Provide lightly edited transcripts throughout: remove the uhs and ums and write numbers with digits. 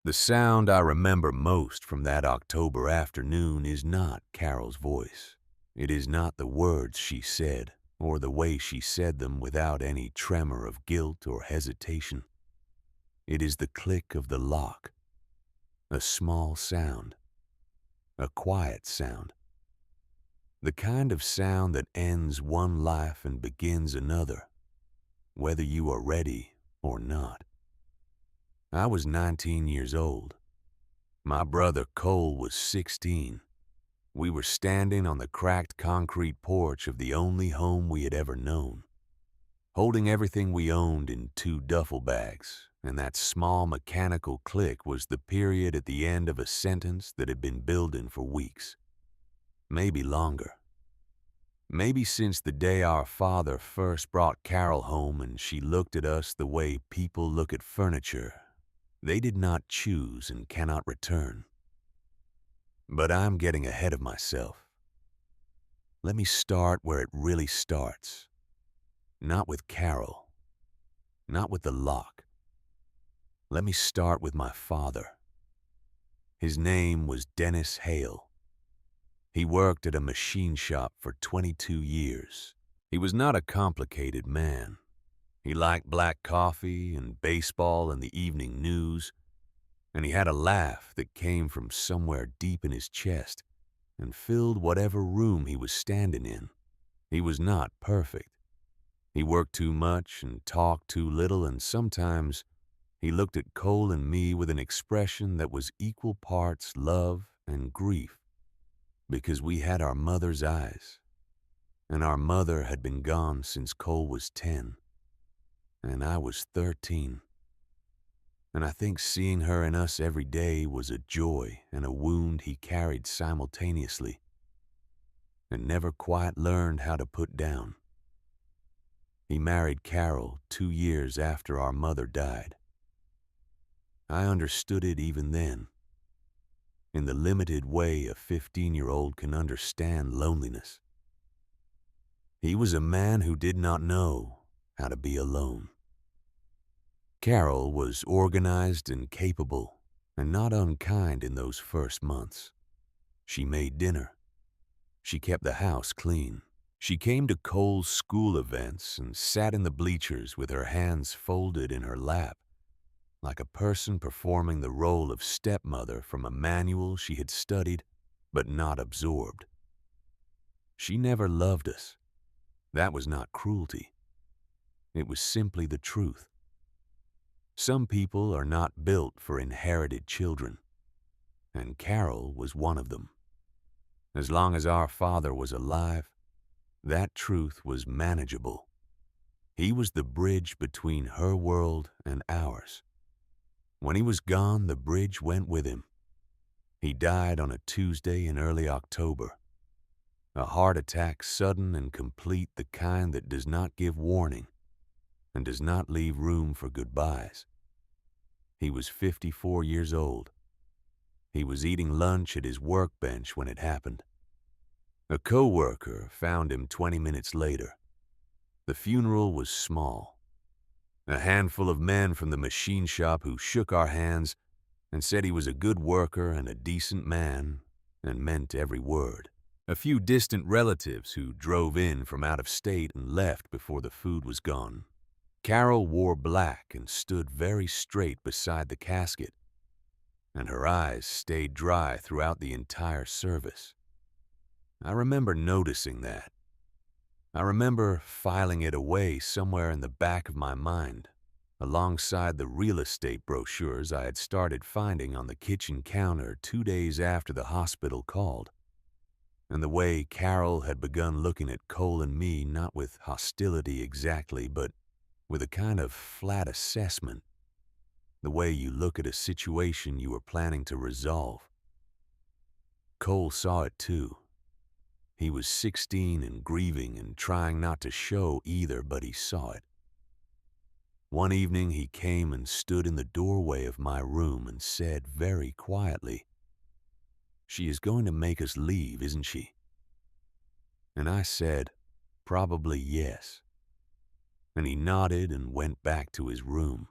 The sound I remember most from that October afternoon is not Carol's voice. It is not the words she said, or the way she said them without any tremor of guilt or hesitation. It is the click of the lock, a small sound, a quiet sound, the kind of sound that ends one life and begins another, whether you are ready or not. I was 19 years old. My brother Cole was 16. We were standing on the cracked concrete porch of the only home we had ever known, holding everything we owned in 2 duffel bags, and that small mechanical click was the period at the end of a sentence that had been building for weeks, maybe longer. Maybe since the day our father first brought Carol home and she looked at us the way people look at furniture. They did not choose and cannot return. But I'm getting ahead of myself. Let me start where it really starts. Not with Carol. Not with the lock. Let me start with my father. His name was Dennis Hale. He worked at a machine shop for 22 years. He was not a complicated man. He liked black coffee and baseball and the evening news, and he had a laugh that came from somewhere deep in his chest and filled whatever room he was standing in. He was not perfect. He worked too much and talked too little, and sometimes he looked at Cole and me with an expression that was equal parts love and grief, because we had our mother's eyes, and our mother had been gone since Cole was 10, and I was 13. And I think seeing her in us every day was a joy and a wound he carried simultaneously and never quite learned how to put down. He married Carol 2 years after our mother died. I understood it even then, in the limited way a 15-year-old can understand loneliness. He was a man who did not know how to be alone. Carol was organized and capable, and not unkind in those first months. She made dinner. She kept the house clean. She came to Cole's school events and sat in the bleachers with her hands folded in her lap, like a person performing the role of stepmother from a manual she had studied but not absorbed. She never loved us. That was not cruelty. It was simply the truth. Some people are not built for inherited children, and Carol was one of them. As long as our father was alive, that truth was manageable. He was the bridge between her world and ours. When he was gone, the bridge went with him. He died on a Tuesday in early October. A heart attack, sudden and complete, the kind that does not give warning and does not leave room for goodbyes. He was 54 years old. He was eating lunch at his workbench when it happened. A co-worker found him 20 minutes later. The funeral was small. A handful of men from the machine shop who shook our hands and said he was a good worker and a decent man and meant every word. A few distant relatives who drove in from out of state and left before the food was gone. Carol wore black and stood very straight beside the casket, and her eyes stayed dry throughout the entire service. I remember noticing that. I remember filing it away somewhere in the back of my mind, alongside the real estate brochures I had started finding on the kitchen counter 2 days after the hospital called, and the way Carol had begun looking at Cole and me, not with hostility exactly, but with a kind of flat assessment, the way you look at a situation you were planning to resolve. Cole saw it too. He was 16 and grieving and trying not to show either, but he saw it. One evening he came and stood in the doorway of my room and said very quietly, "She is going to make us leave, isn't she?" And I said, "Probably yes." And he nodded and went back to his room.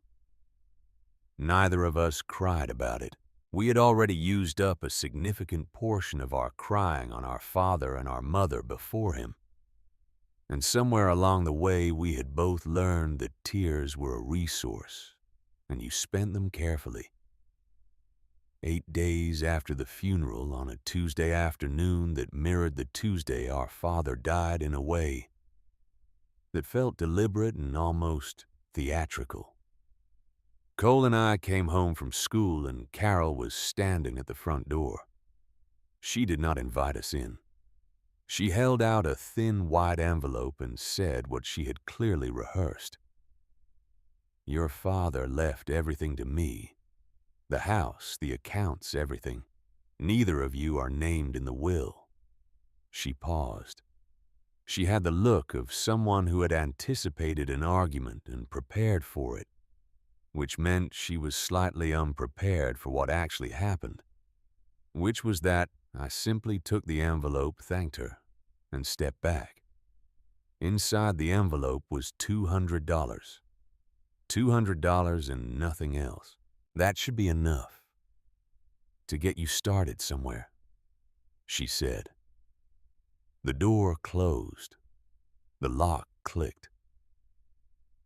Neither of us cried about it. We had already used up a significant portion of our crying on our father and our mother before him. And somewhere along the way, we had both learned that tears were a resource, and you spent them carefully. 8 days after the funeral, on a Tuesday afternoon that mirrored the Tuesday our father died in a way that felt deliberate and almost theatrical. Cole and I came home from school, and Carol was standing at the front door. She did not invite us in. She held out a thin white envelope and said what she had clearly rehearsed. "Your father left everything to me. The house, the accounts, everything. Neither of you are named in the will." She paused. She had the look of someone who had anticipated an argument and prepared for it, which meant she was slightly unprepared for what actually happened, which was that I simply took the envelope, thanked her, and stepped back. Inside the envelope was $200. $200 and nothing else. That should be enough to get you started somewhere, she said. The door closed. The lock clicked.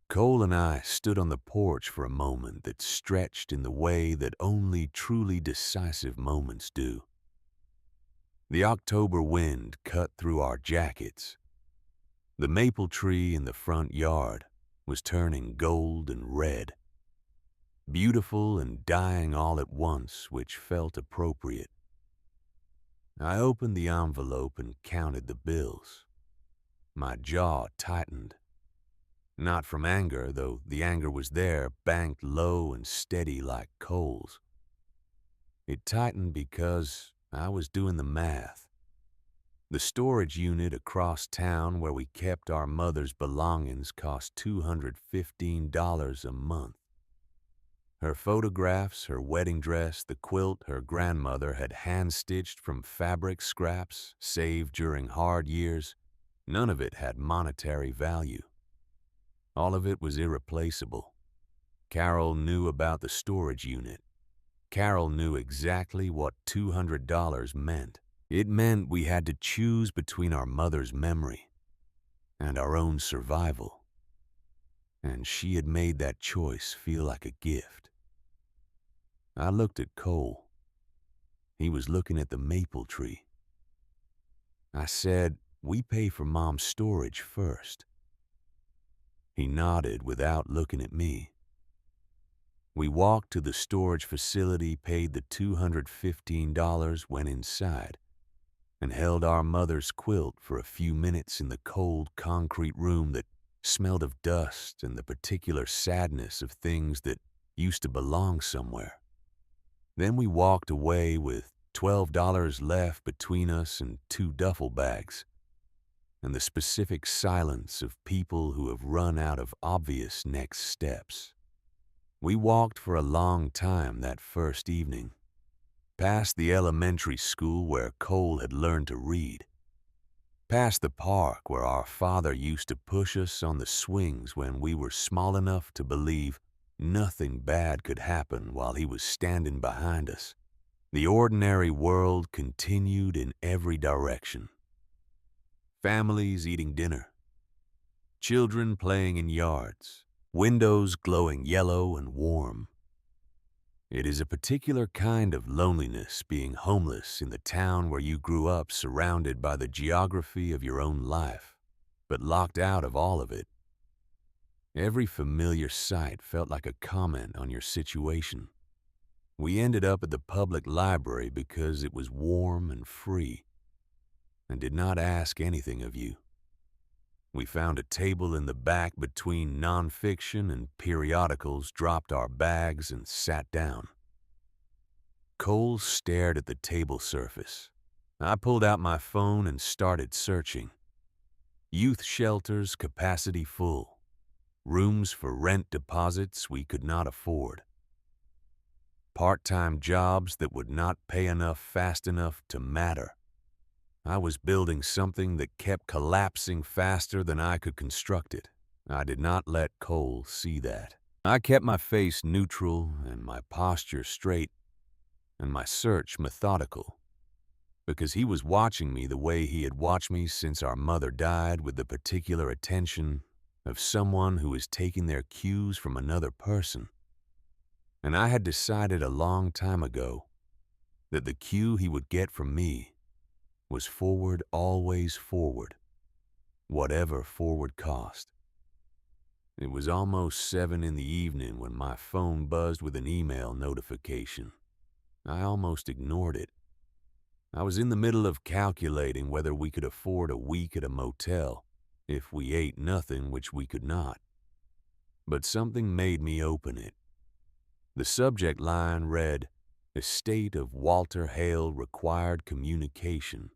Cole and I stood on the porch for a moment that stretched in the way that only truly decisive moments do. The October wind cut through our jackets. The maple tree in the front yard was turning gold and red, beautiful and dying all at once, which felt appropriate. I opened the envelope and counted the bills. My jaw tightened. Not from anger, though the anger was there, banked low and steady like coals. It tightened because I was doing the math. The storage unit across town where we kept our mother's belongings cost $215 a month. Her photographs, her wedding dress, the quilt her grandmother had hand-stitched from fabric scraps saved during hard years, none of it had monetary value. All of it was irreplaceable. Carol knew about the storage unit. Carol knew exactly what $200 meant. It meant we had to choose between our mother's memory and our own survival. And she had made that choice feel like a gift. I looked at Cole. He was looking at the maple tree. I said, "We pay for Mom's storage first." He nodded without looking at me. We walked to the storage facility, paid the $215, went inside, and held our mother's quilt for a few minutes in the cold concrete room that smelled of dust and the particular sadness of things that used to belong somewhere. Then we walked away with $12 left between us and 2 duffel bags, and the specific silence of people who have run out of obvious next steps. We walked for a long time that first evening, past the elementary school where Cole had learned to read, past the park where our father used to push us on the swings when we were small enough to believe nothing bad could happen while he was standing behind us. The ordinary world continued in every direction. Families eating dinner, children playing in yards, windows glowing yellow and warm. It is a particular kind of loneliness being homeless in the town where you grew up, surrounded by the geography of your own life, but locked out of all of it. Every familiar sight felt like a comment on your situation. We ended up at the public library because it was warm and free, and did not ask anything of you. We found a table in the back between nonfiction and periodicals, dropped our bags, and sat down. Cole stared at the table surface. I pulled out my phone and started searching. Youth shelters capacity full. Rooms for rent deposits we could not afford. Part-time jobs that would not pay enough fast enough to matter. I was building something that kept collapsing faster than I could construct it. I did not let Cole see that. I kept my face neutral and my posture straight and my search methodical, because he was watching me the way he had watched me since our mother died, with the particular attention of someone who is taking their cues from another person. And I had decided a long time ago that the cue he would get from me was forward, always forward, whatever forward cost. It was almost 7 in the evening when my phone buzzed with an email notification. I almost ignored it. I was in the middle of calculating whether we could afford a week at a motel if we ate nothing, which we could not. But something made me open it. The subject line read, "Estate of Walter Hale required communication."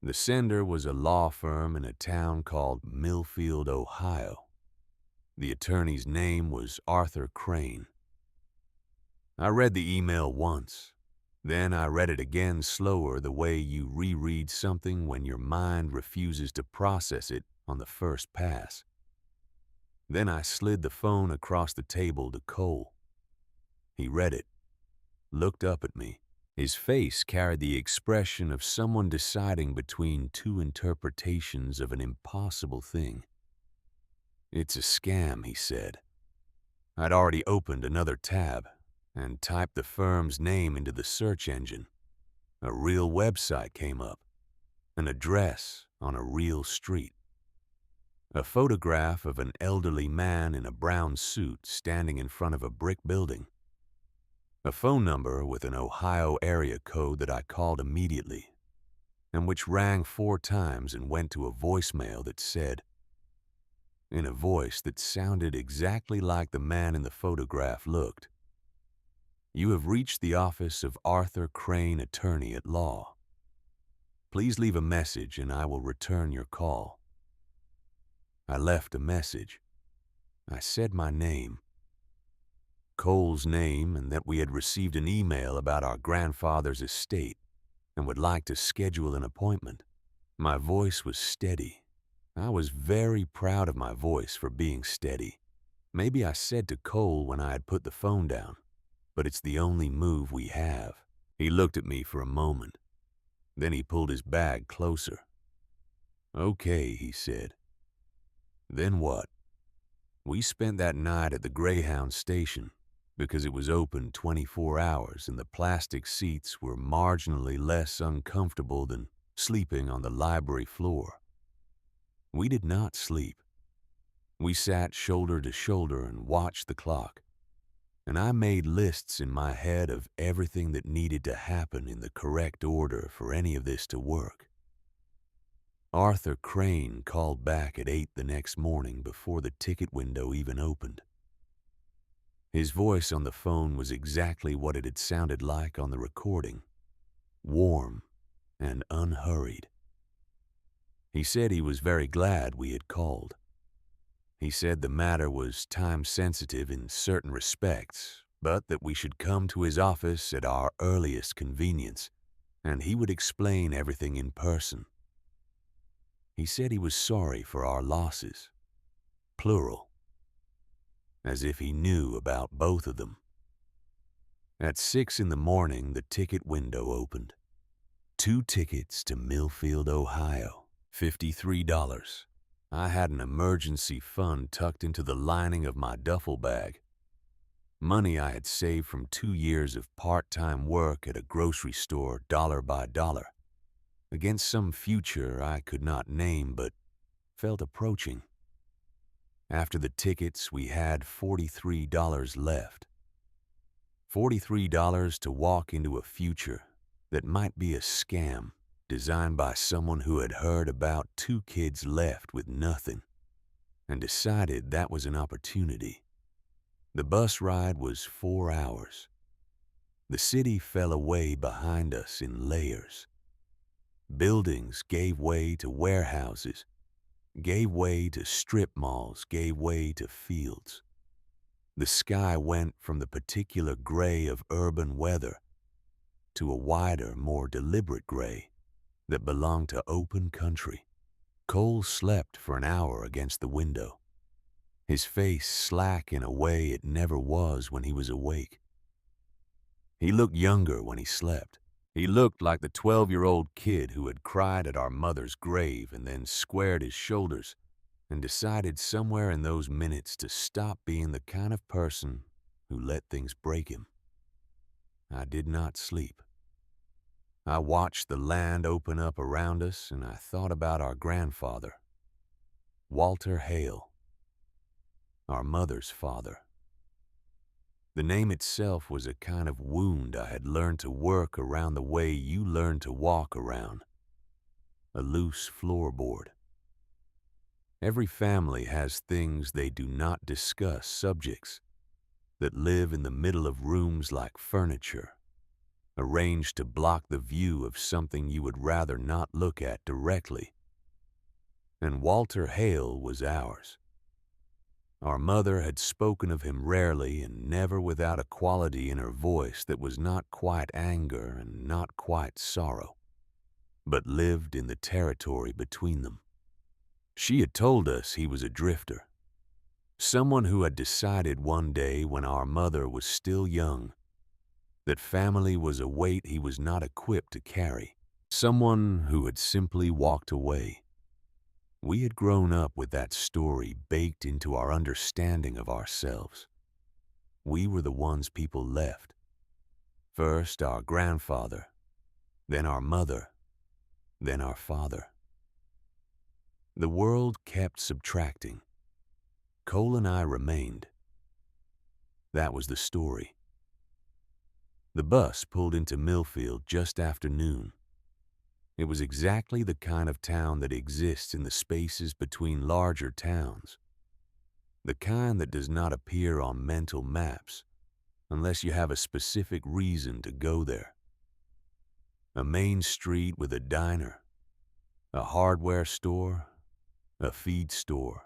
The sender was a law firm in a town called Millfield, Ohio. The attorney's name was Arthur Crane. I read the email once. Then I read it again slower, the way you reread something when your mind refuses to process it on the first pass. Then I slid the phone across the table to Cole. He read it, looked up at me. His face carried the expression of someone deciding between two interpretations of an impossible thing. "It's a scam," he said. I'd already opened another tab and typed the firm's name into the search engine. A real website came up, an address on a real street. A photograph of an elderly man in a brown suit standing in front of a brick building. A phone number with an Ohio area code that I called immediately, and which rang 4 times and went to a voicemail that said, in a voice that sounded exactly like the man in the photograph looked, "You have reached the office of Arthur Crane, attorney at law. Please leave a message and I will return your call." I left a message. I said my name, Cole's name, and that we had received an email about our grandfather's estate and would like to schedule an appointment. My voice was steady. I was very proud of my voice for being steady. Maybe I said to Cole when I had put the phone down, "But it's the only move we have." He looked at me for a moment. Then he pulled his bag closer. "Okay," he said. "Then what?" We spent that night at the Greyhound station because it was open 24 hours and the plastic seats were marginally less uncomfortable than sleeping on the library floor. We did not sleep. We sat shoulder to shoulder and watched the clock, and I made lists in my head of everything that needed to happen in the correct order for any of this to work. Arthur Crane called back at 8 the next morning before the ticket window even opened. His voice on the phone was exactly what it had sounded like on the recording, warm and unhurried. He said he was very glad we had called. He said the matter was time-sensitive in certain respects, but that we should come to his office at our earliest convenience, and he would explain everything in person. He said he was sorry for our losses, plural, as if he knew about both of them. At 6 in the morning, the ticket window opened. 2 tickets to Millfield, Ohio, $53. I had an emergency fund tucked into the lining of my duffel bag. Money I had saved from 2 years of part-time work at a grocery store, dollar by dollar, against some future I could not name but felt approaching. After the tickets, we had $43 left. $43 to walk into a future that might be a scam designed by someone who had heard about 2 kids left with nothing and decided that was an opportunity. The bus ride was 4 hours. The city fell away behind us in layers. Buildings gave way to warehouses, gave way to strip malls, gave way to fields. The sky went from the particular gray of urban weather to a wider, more deliberate gray that belonged to open country. Cole slept for an hour against the window. his face slack in a way it never was when he was awake. He looked younger when he slept. He looked like the 12-year-old kid who had cried at our mother's grave and then squared his shoulders and decided somewhere in those minutes to stop being the kind of person who let things break him. I did not sleep. I watched the land open up around us, and I thought about our grandfather, Walter Hale, our mother's father. The name itself was a kind of wound I had learned to work around the way you learn to walk around, a loose floorboard. Every family has things they do not discuss, subjects that live in the middle of rooms like furniture, arranged to block the view of something you would rather not look at directly. And Walter Hale was ours. Our mother had spoken of him rarely and never without a quality in her voice that was not quite anger and not quite sorrow, but lived in the territory between them. She had told us he was a drifter, someone who had decided one day when our mother was still young that family was a weight he was not equipped to carry, someone who had simply walked away. We had grown up with that story baked into our understanding of ourselves. We were the ones people left. First our grandfather, then our mother, then our father. The world kept subtracting. Cole and I remained. That was the story. The bus pulled into Millfield just after noon. It was exactly the kind of town that exists in the spaces between larger towns, the kind that does not appear on mental maps unless you have a specific reason to go there. A main street with a diner, a hardware store, a feed store,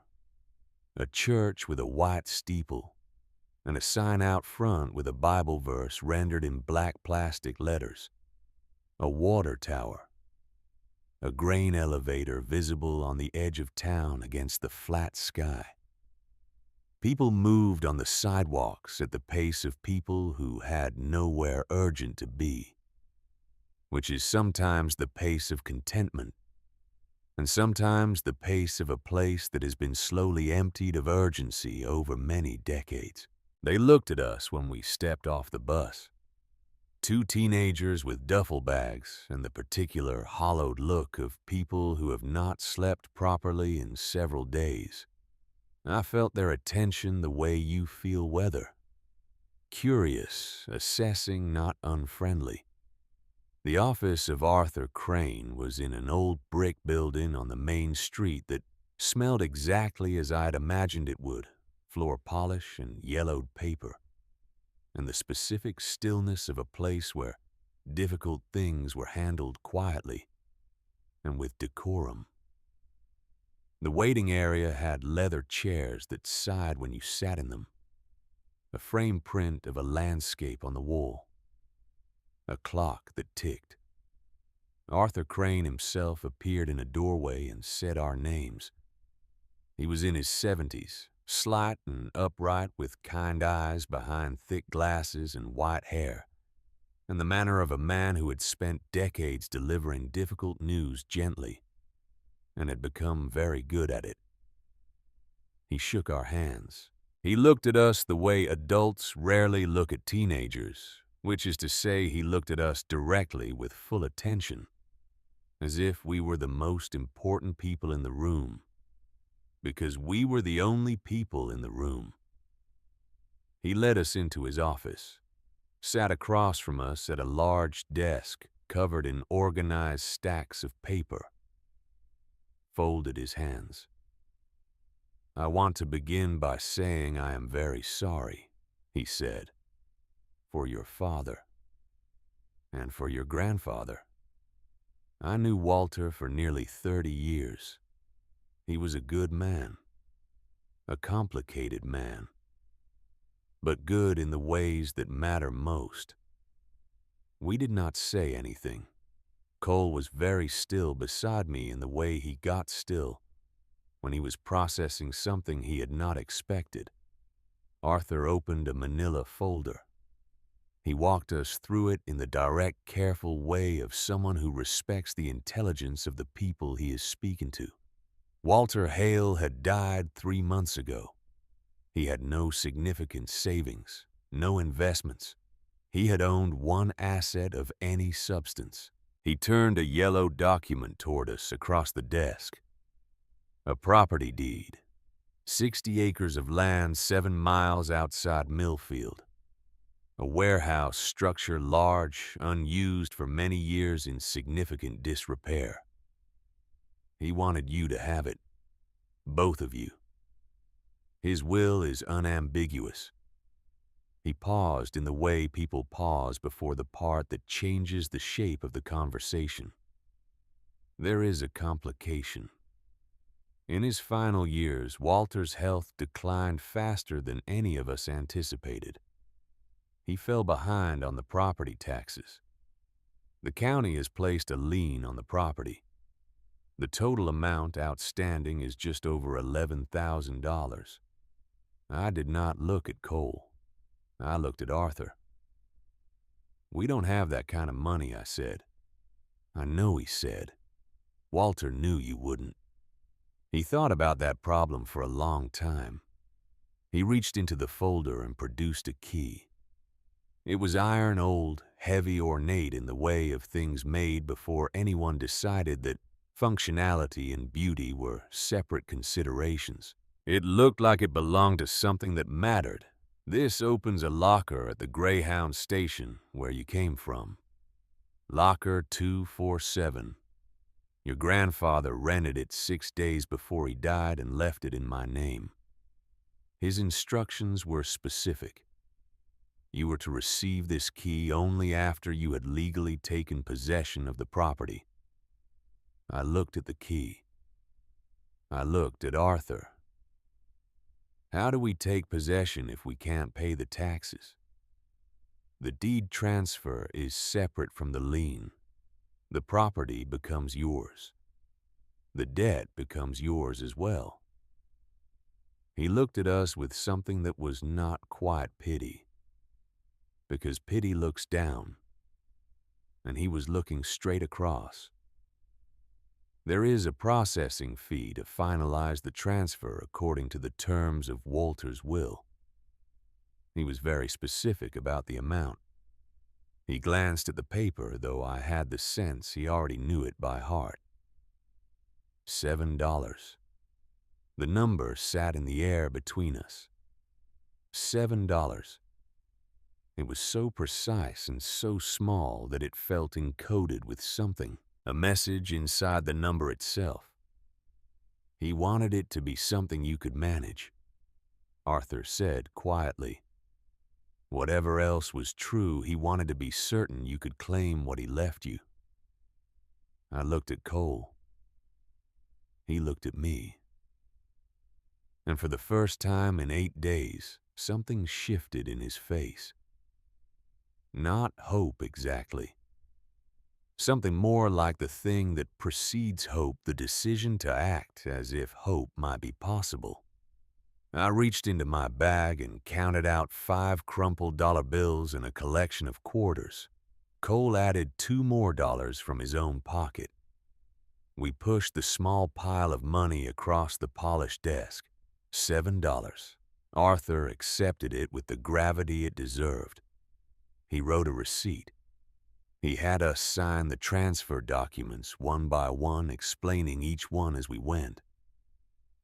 a church with a white steeple, and a sign out front with a Bible verse rendered in black plastic letters, a water tower, a grain elevator visible on the edge of town against the flat sky. People moved on the sidewalks at the pace of people who had nowhere urgent to be, which is sometimes the pace of contentment, and sometimes the pace of a place that has been slowly emptied of urgency over many decades. They looked at us when we stepped off the bus. Two teenagers with duffel bags and the particular hollowed look of people who have not slept properly in several days. I felt their attention the way you feel weather. Curious, assessing, not unfriendly. The office of Arthur Crane was in an old brick building on the main street that smelled exactly as I had imagined it would, floor polish and yellowed paper, and the specific stillness of a place where difficult things were handled quietly and with decorum. The waiting area had leather chairs that sighed when you sat in them, a frame print of a landscape on the wall, a clock that ticked. Arthur Crane himself appeared in a doorway and said our names. He was in his 70s, slight and upright with kind eyes behind thick glasses and white hair, and the manner of a man who had spent decades delivering difficult news gently and had become very good at it. He shook our hands. He looked at us the way adults rarely look at teenagers, which is to say he looked at us directly with full attention, as if we were the most important people in the room, because we were the only people in the room. He led us into his office, sat across from us at a large desk covered in organized stacks of paper, folded his hands. "I want to begin by saying I am very sorry," he said, "for your father and for your grandfather. I knew Walter for nearly 30 years. He was a good man, a complicated man, but good in the ways that matter most." We did not say anything. Cole was very still beside me in the way he got still, when he was processing something he had not expected. Arthur opened a manila folder. He walked us through it in the direct, careful way of someone who respects the intelligence of the people he is speaking to. Walter Hale had died 3 months ago. He had no significant savings, no investments. He had owned one asset of any substance. He turned a yellow document toward us across the desk. A property deed. 60 acres of land 7 miles outside Millfield. A warehouse structure large, unused for many years in significant disrepair. He wanted you to have it. Both of you. His will is unambiguous. He paused in the way people pause before the part that changes the shape of the conversation. There is a complication. In his final years, Walter's health declined faster than any of us anticipated. He fell behind on the property taxes. The county has placed a lien on the property. The total amount outstanding is just over $11,000. I did not look at Cole. I looked at Arthur. "We don't have that kind of money," I said. "I know," he said. "Walter knew you wouldn't." He thought about that problem for a long time. He reached into the folder and produced a key. It was iron old, heavy, ornate in the way of things made before anyone decided that functionality and beauty were separate considerations. It looked like it belonged to something that mattered. "This opens a locker at the Greyhound station where you came from. Locker 247. Your grandfather rented it 6 days before he died and left it in my name. His instructions were specific. You were to receive this key only after you had legally taken possession of the property." I looked at the key. I looked at Arthur. "How do we take possession if we can't pay the taxes?" "The deed transfer is separate from the lien. The property becomes yours. The debt becomes yours as well." He looked at us with something that was not quite pity, because pity looks down, and he was looking straight across. "There is a processing fee to finalize the transfer according to the terms of Walter's will." He was very specific about the amount. He glanced at the paper, though I had the sense he already knew it by heart. $7. The number sat in the air between us. $7. It was so precise and so small that it felt encoded with something, a message inside the number itself. He wanted it to be something you could manage, Arthur said quietly. Whatever else was true, he wanted to be certain you could claim what he left you. I looked at Cole. He looked at me. And for the first time in 8 days, something shifted in his face. Not hope exactly. Something more like the thing that precedes hope, the decision to act as if hope might be possible. I reached into my bag and counted out 5 crumpled dollar bills and a collection of quarters. Cole added 2 more dollars from his own pocket. We pushed the small pile of money across the polished desk. $7. Arthur accepted it with the gravity it deserved. He wrote a receipt. He had us sign the transfer documents one by one, explaining each one as we went.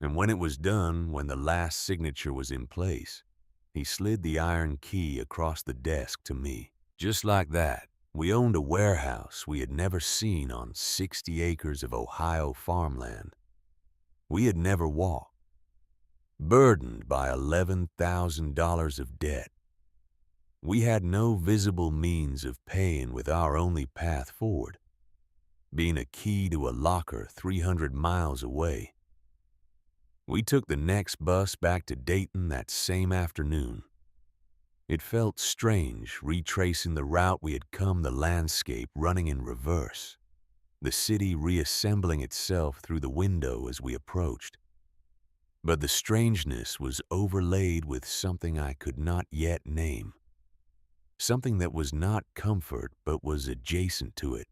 And when it was done, when the last signature was in place, he slid the iron key across the desk to me. Just like that, we owned a warehouse we had never seen on 60 acres of Ohio farmland. We had never walked. Burdened by $11,000 of debt. We had no visible means of paying with our only path forward, being a key to a locker 300 miles away. We took the next bus back to Dayton that same afternoon. It felt strange retracing the route we had come, the landscape running in reverse, the city reassembling itself through the window as we approached. But the strangeness was overlaid with something I could not yet name, something that was not comfort but was adjacent to it,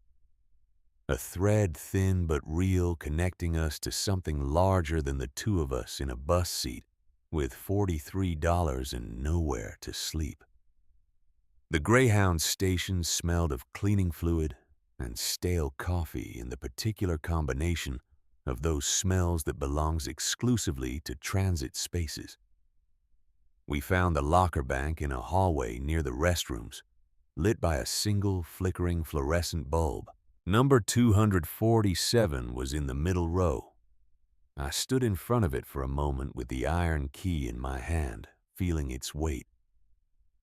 a thread thin but real connecting us to something larger than the two of us in a bus seat with $43 and nowhere to sleep. The Greyhound station smelled of cleaning fluid and stale coffee in the particular combination of those smells that belongs exclusively to transit spaces. We found the locker bank in a hallway near the restrooms, lit by a single flickering fluorescent bulb. Number 247 was in the middle row. I stood in front of it for a moment with the iron key in my hand, feeling its weight,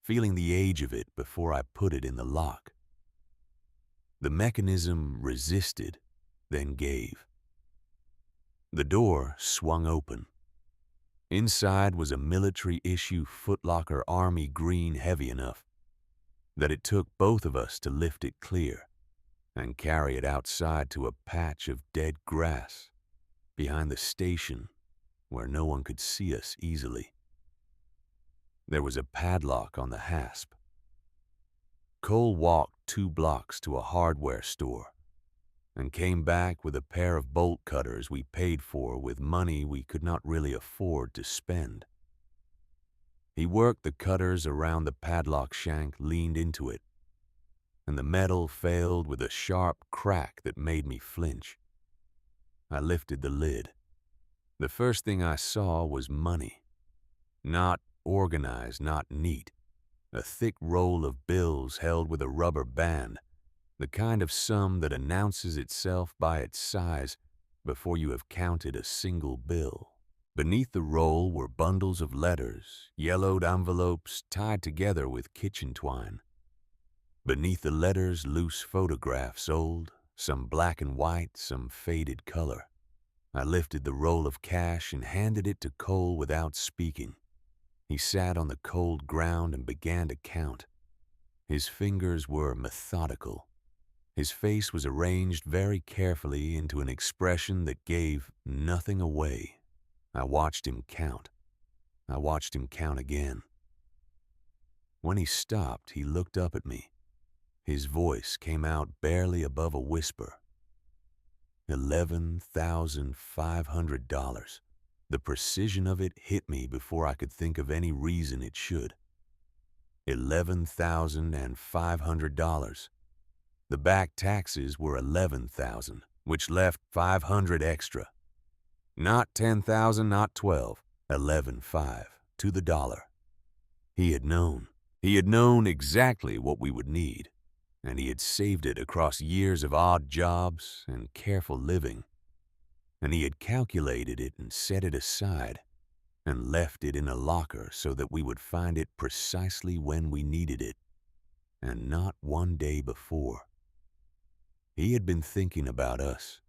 feeling the age of it before I put it in the lock. The mechanism resisted, then gave. The door swung open. Inside was a military-issue footlocker army green heavy enough that it took both of us to lift it clear and carry it outside to a patch of dead grass behind the station where no one could see us easily. There was a padlock on the hasp. Cole walked 2 blocks to a hardware store and came back with a pair of bolt cutters we paid for with money we could not really afford to spend. He worked the cutters around the padlock shank, leaned into it, and the metal failed with a sharp crack that made me flinch. I lifted the lid. The first thing I saw was money. Not organized, not neat. A thick roll of bills held with a rubber band, the kind of sum that announces itself by its size before you have counted a single bill. Beneath the roll were bundles of letters, yellowed envelopes tied together with kitchen twine. Beneath the letters, loose photographs, old, some black and white, some faded color. I lifted the roll of cash and handed it to Cole without speaking. He sat on the cold ground and began to count. His fingers were methodical. His face was arranged very carefully into an expression that gave nothing away. I watched him count. I watched him count again. When he stopped, he looked up at me. His voice came out barely above a whisper. $11,500. The precision of it hit me before I could think of any reason it should. $11,500. The back taxes were $11,000, which left $500 extra. Not $10,000, not $12,000, $11,500 to the dollar. He had known. He had known exactly what we would need, and he had saved it across years of odd jobs and careful living. And he had calculated it and set it aside and left it in a locker so that we would find it precisely when we needed it, and not one day before. He had been thinking about us.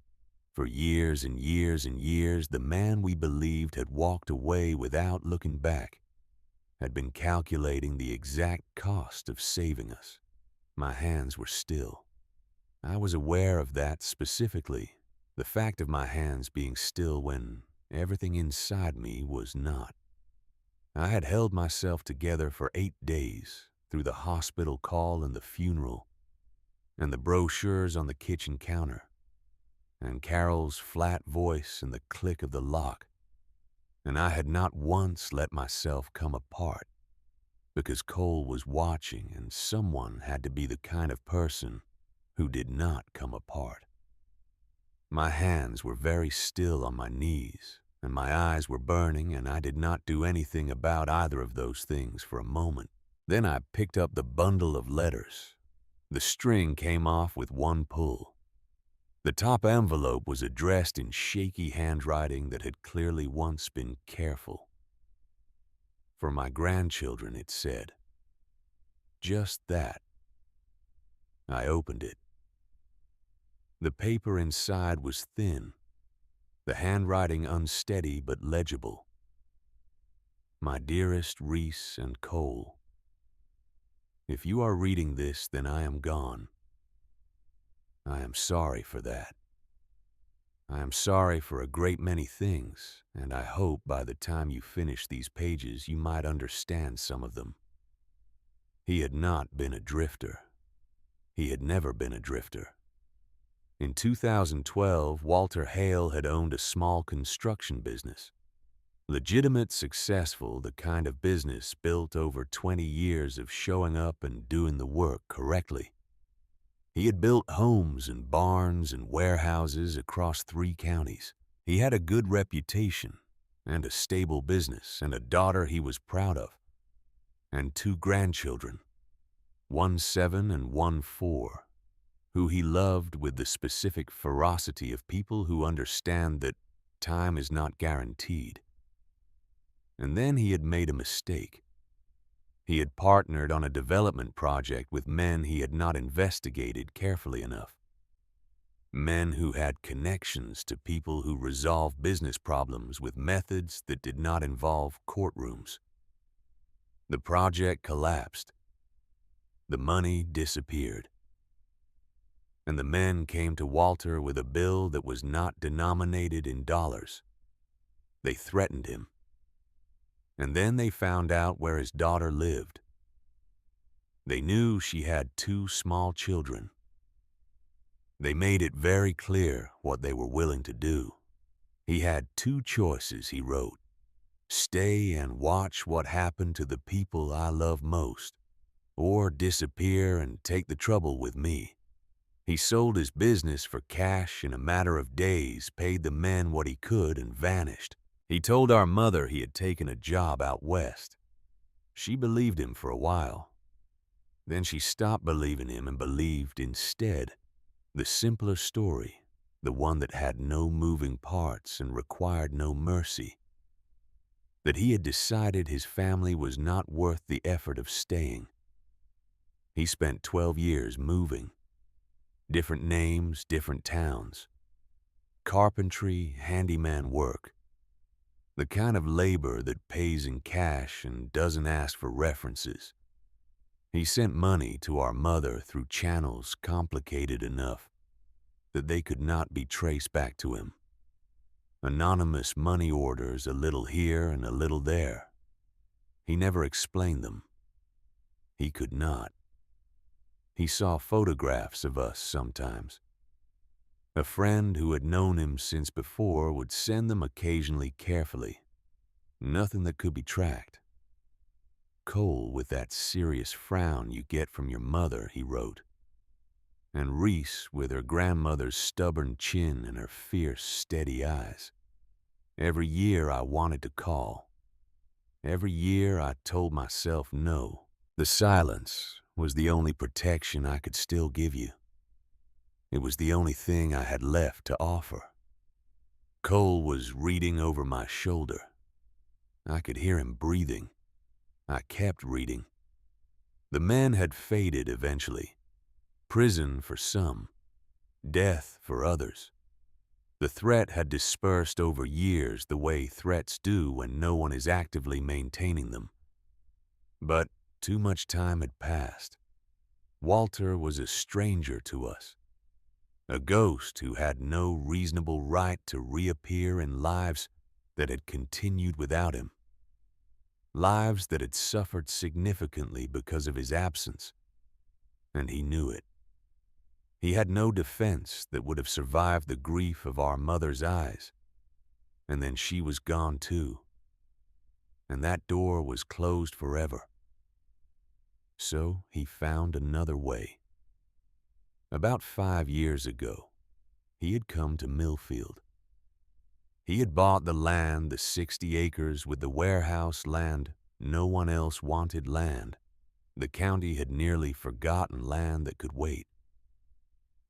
For years and years and years, the man we believed had walked away without looking back, had been calculating the exact cost of saving us. My hands were still. I was aware of that specifically, the fact of my hands being still when everything inside me was not. I had held myself together for 8 days through the hospital call and the funeral, and the brochures on the kitchen counter, and Carol's flat voice and the click of the lock, and I had not once let myself come apart, because Cole was watching and someone had to be the kind of person who did not come apart. My hands were very still on my knees, and my eyes were burning, and I did not do anything about either of those things for a moment. Then I picked up the bundle of letters. The string came off with one pull. The top envelope was addressed in shaky handwriting that had clearly once been careful. For my grandchildren, it said. Just that. I opened it. The paper inside was thin, the handwriting unsteady but legible. My dearest Reese and Cole, if you are reading this, then I am gone. I am sorry for that. I am sorry for a great many things, and I hope by the time you finish these pages you might understand some of them. He had not been a drifter. He had never been a drifter. In 2012, Walter Hale had owned a small construction business. Legitimate, successful, the kind of business built over 20 years of showing up and doing the work correctly. He had built homes and barns and warehouses across 3 counties. He had a good reputation and a stable business and a daughter he was proud of, and 2 grandchildren, one 7 and one 4, who he loved with the specific ferocity of people who understand that time is not guaranteed. And then he had made a mistake. He had partnered on a development project with men he had not investigated carefully enough. Men who had connections to people who resolved business problems with methods that did not involve courtrooms. The project collapsed. The money disappeared. And the men came to Walter with a bill that was not denominated in dollars. They threatened him. And then they found out where his daughter lived. They knew she had 2 small children. They made it very clear what they were willing to do. He had 2 choices, he wrote. Stay and watch what happened to the people I love most, or disappear and take the trouble with me. He sold his business for cash in a matter of days, paid the men what he could, and vanished. He told our mother he had taken a job out west. She believed him for a while. Then she stopped believing him and believed instead the simpler story, the one that had no moving parts and required no mercy. That he had decided his family was not worth the effort of staying. He spent 12 years moving. Different names, different towns. Carpentry, handyman work. The kind of labor that pays in cash and doesn't ask for references. He sent money to our mother through channels complicated enough that they could not be traced back to him. Anonymous money orders a little here and a little there. He never explained them. He could not. He saw photographs of us sometimes. A friend who had known him since before would send them occasionally carefully. Nothing that could be tracked. Cole with that serious frown you get from your mother, he wrote. And Reese with her grandmother's stubborn chin and her fierce, steady eyes. Every year I wanted to call. Every year I told myself no. The silence was the only protection I could still give you. It was the only thing I had left to offer. Cole was reading over my shoulder. I could hear him breathing. I kept reading. The men had faded eventually. Prison for some. Death for others. The threat had dispersed over years the way threats do when no one is actively maintaining them. But too much time had passed. Walter was a stranger to us. A ghost who had no reasonable right to reappear in lives that had continued without him. Lives that had suffered significantly because of his absence. And he knew it. He had no defense that would have survived the grief of our mother's eyes. And then she was gone too. And that door was closed forever. So he found another way. About 5 years ago, he had come to Millfield. He had bought the land, the 60 acres with the warehouse land. No one else wanted land. The county had nearly forgotten land that could wait.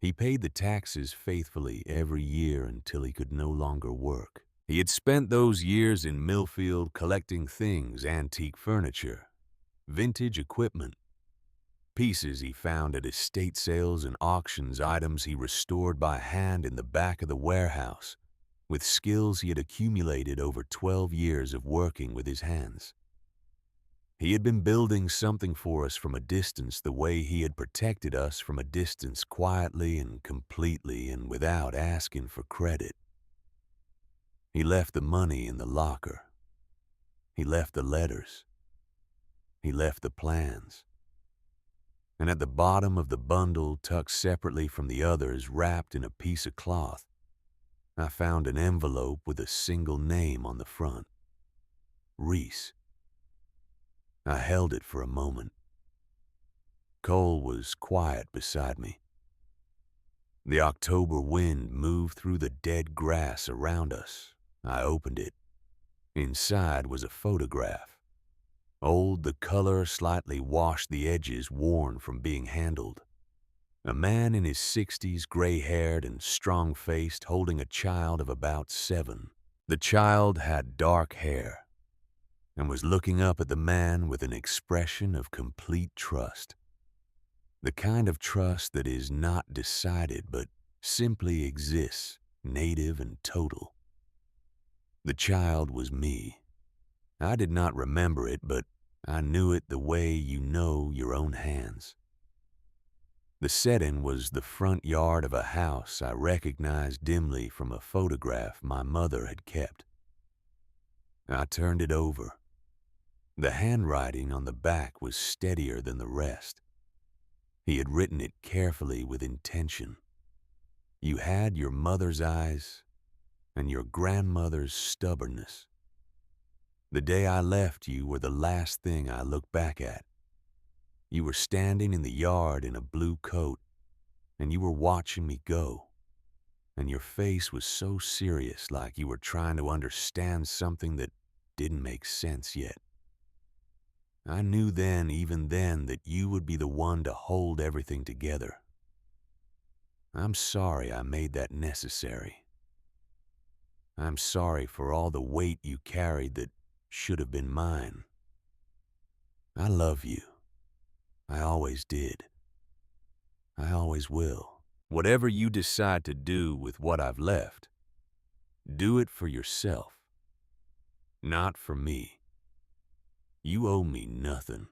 He paid the taxes faithfully every year until he could no longer work. He had spent those years in Millfield collecting things, antique furniture, vintage equipment, pieces he found at estate sales and auctions, items he restored by hand in the back of the warehouse, with skills he had accumulated over 12 years of working with his hands. He had been building something for us from a distance the way he had protected us from a distance, quietly and completely and without asking for credit. He left the money in the locker. He left the letters. He left the plans. And at the bottom of the bundle, tucked separately from the others, wrapped in a piece of cloth, I found an envelope with a single name on the front. Reese. I held it for a moment. Cole was quiet beside me. The October wind moved through the dead grass around us. I opened it. Inside was a photograph. Old, the color slightly washed, the edges worn from being handled. A man in his 60s, gray-haired and strong-faced, holding a child of about 7. The child had dark hair and was looking up at the man with an expression of complete trust. The kind of trust that is not decided but simply exists, native and total. The child was me. I did not remember it, but I knew it the way you know your own hands. The setting was the front yard of a house I recognized dimly from a photograph my mother had kept. I turned it over. The handwriting on the back was steadier than the rest. He had written it carefully with intention. You had your mother's eyes and your grandmother's stubbornness. The day I left you were the last thing I looked back at. You were standing in the yard in a blue coat, and you were watching me go. And your face was so serious, like you were trying to understand something that didn't make sense yet. I knew then, even then, that you would be the one to hold everything together. I'm sorry I made that necessary. I'm sorry for all the weight you carried that should have been mine. I love you. I always did. I always will. Whatever you decide to do with what I've left, do it for yourself, not for me. You owe me nothing.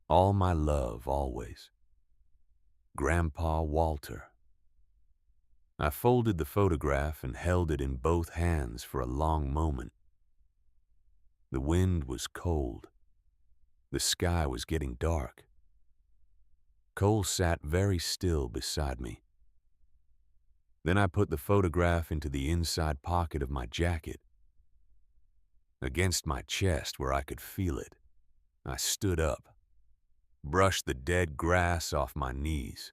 All my love, always. Grandpa Walter. I folded the photograph and held it in both hands for a long moment. The wind was cold. The sky was getting dark. Cole sat very still beside me. Then I put the photograph into the inside pocket of my jacket. Against my chest where I could feel it, I stood up, brushed the dead grass off my knees,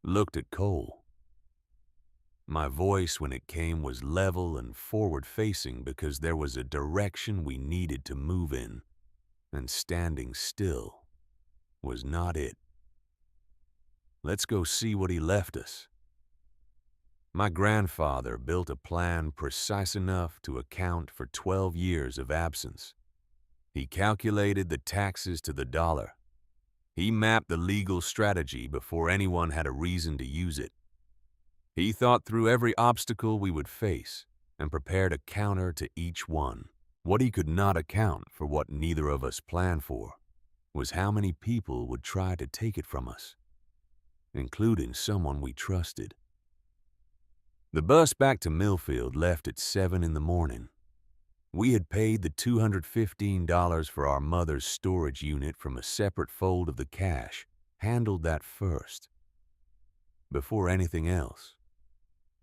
looked at Cole. My voice when it came was level and forward-facing because there was a direction we needed to move in, and standing still was not it. Let's go see what he left us. My grandfather built a plan precise enough to account for 12 years of absence. He calculated the taxes to the dollar. He mapped the legal strategy before anyone had a reason to use it. He thought through every obstacle we would face and prepared a counter to each one. What he could not account for, what neither of us planned for, was how many people would try to take it from us, including someone we trusted. The bus back to Millfield left at 7 in the morning. We had paid the $215 for our mother's storage unit from a separate fold of the cash, handled that first, before anything else,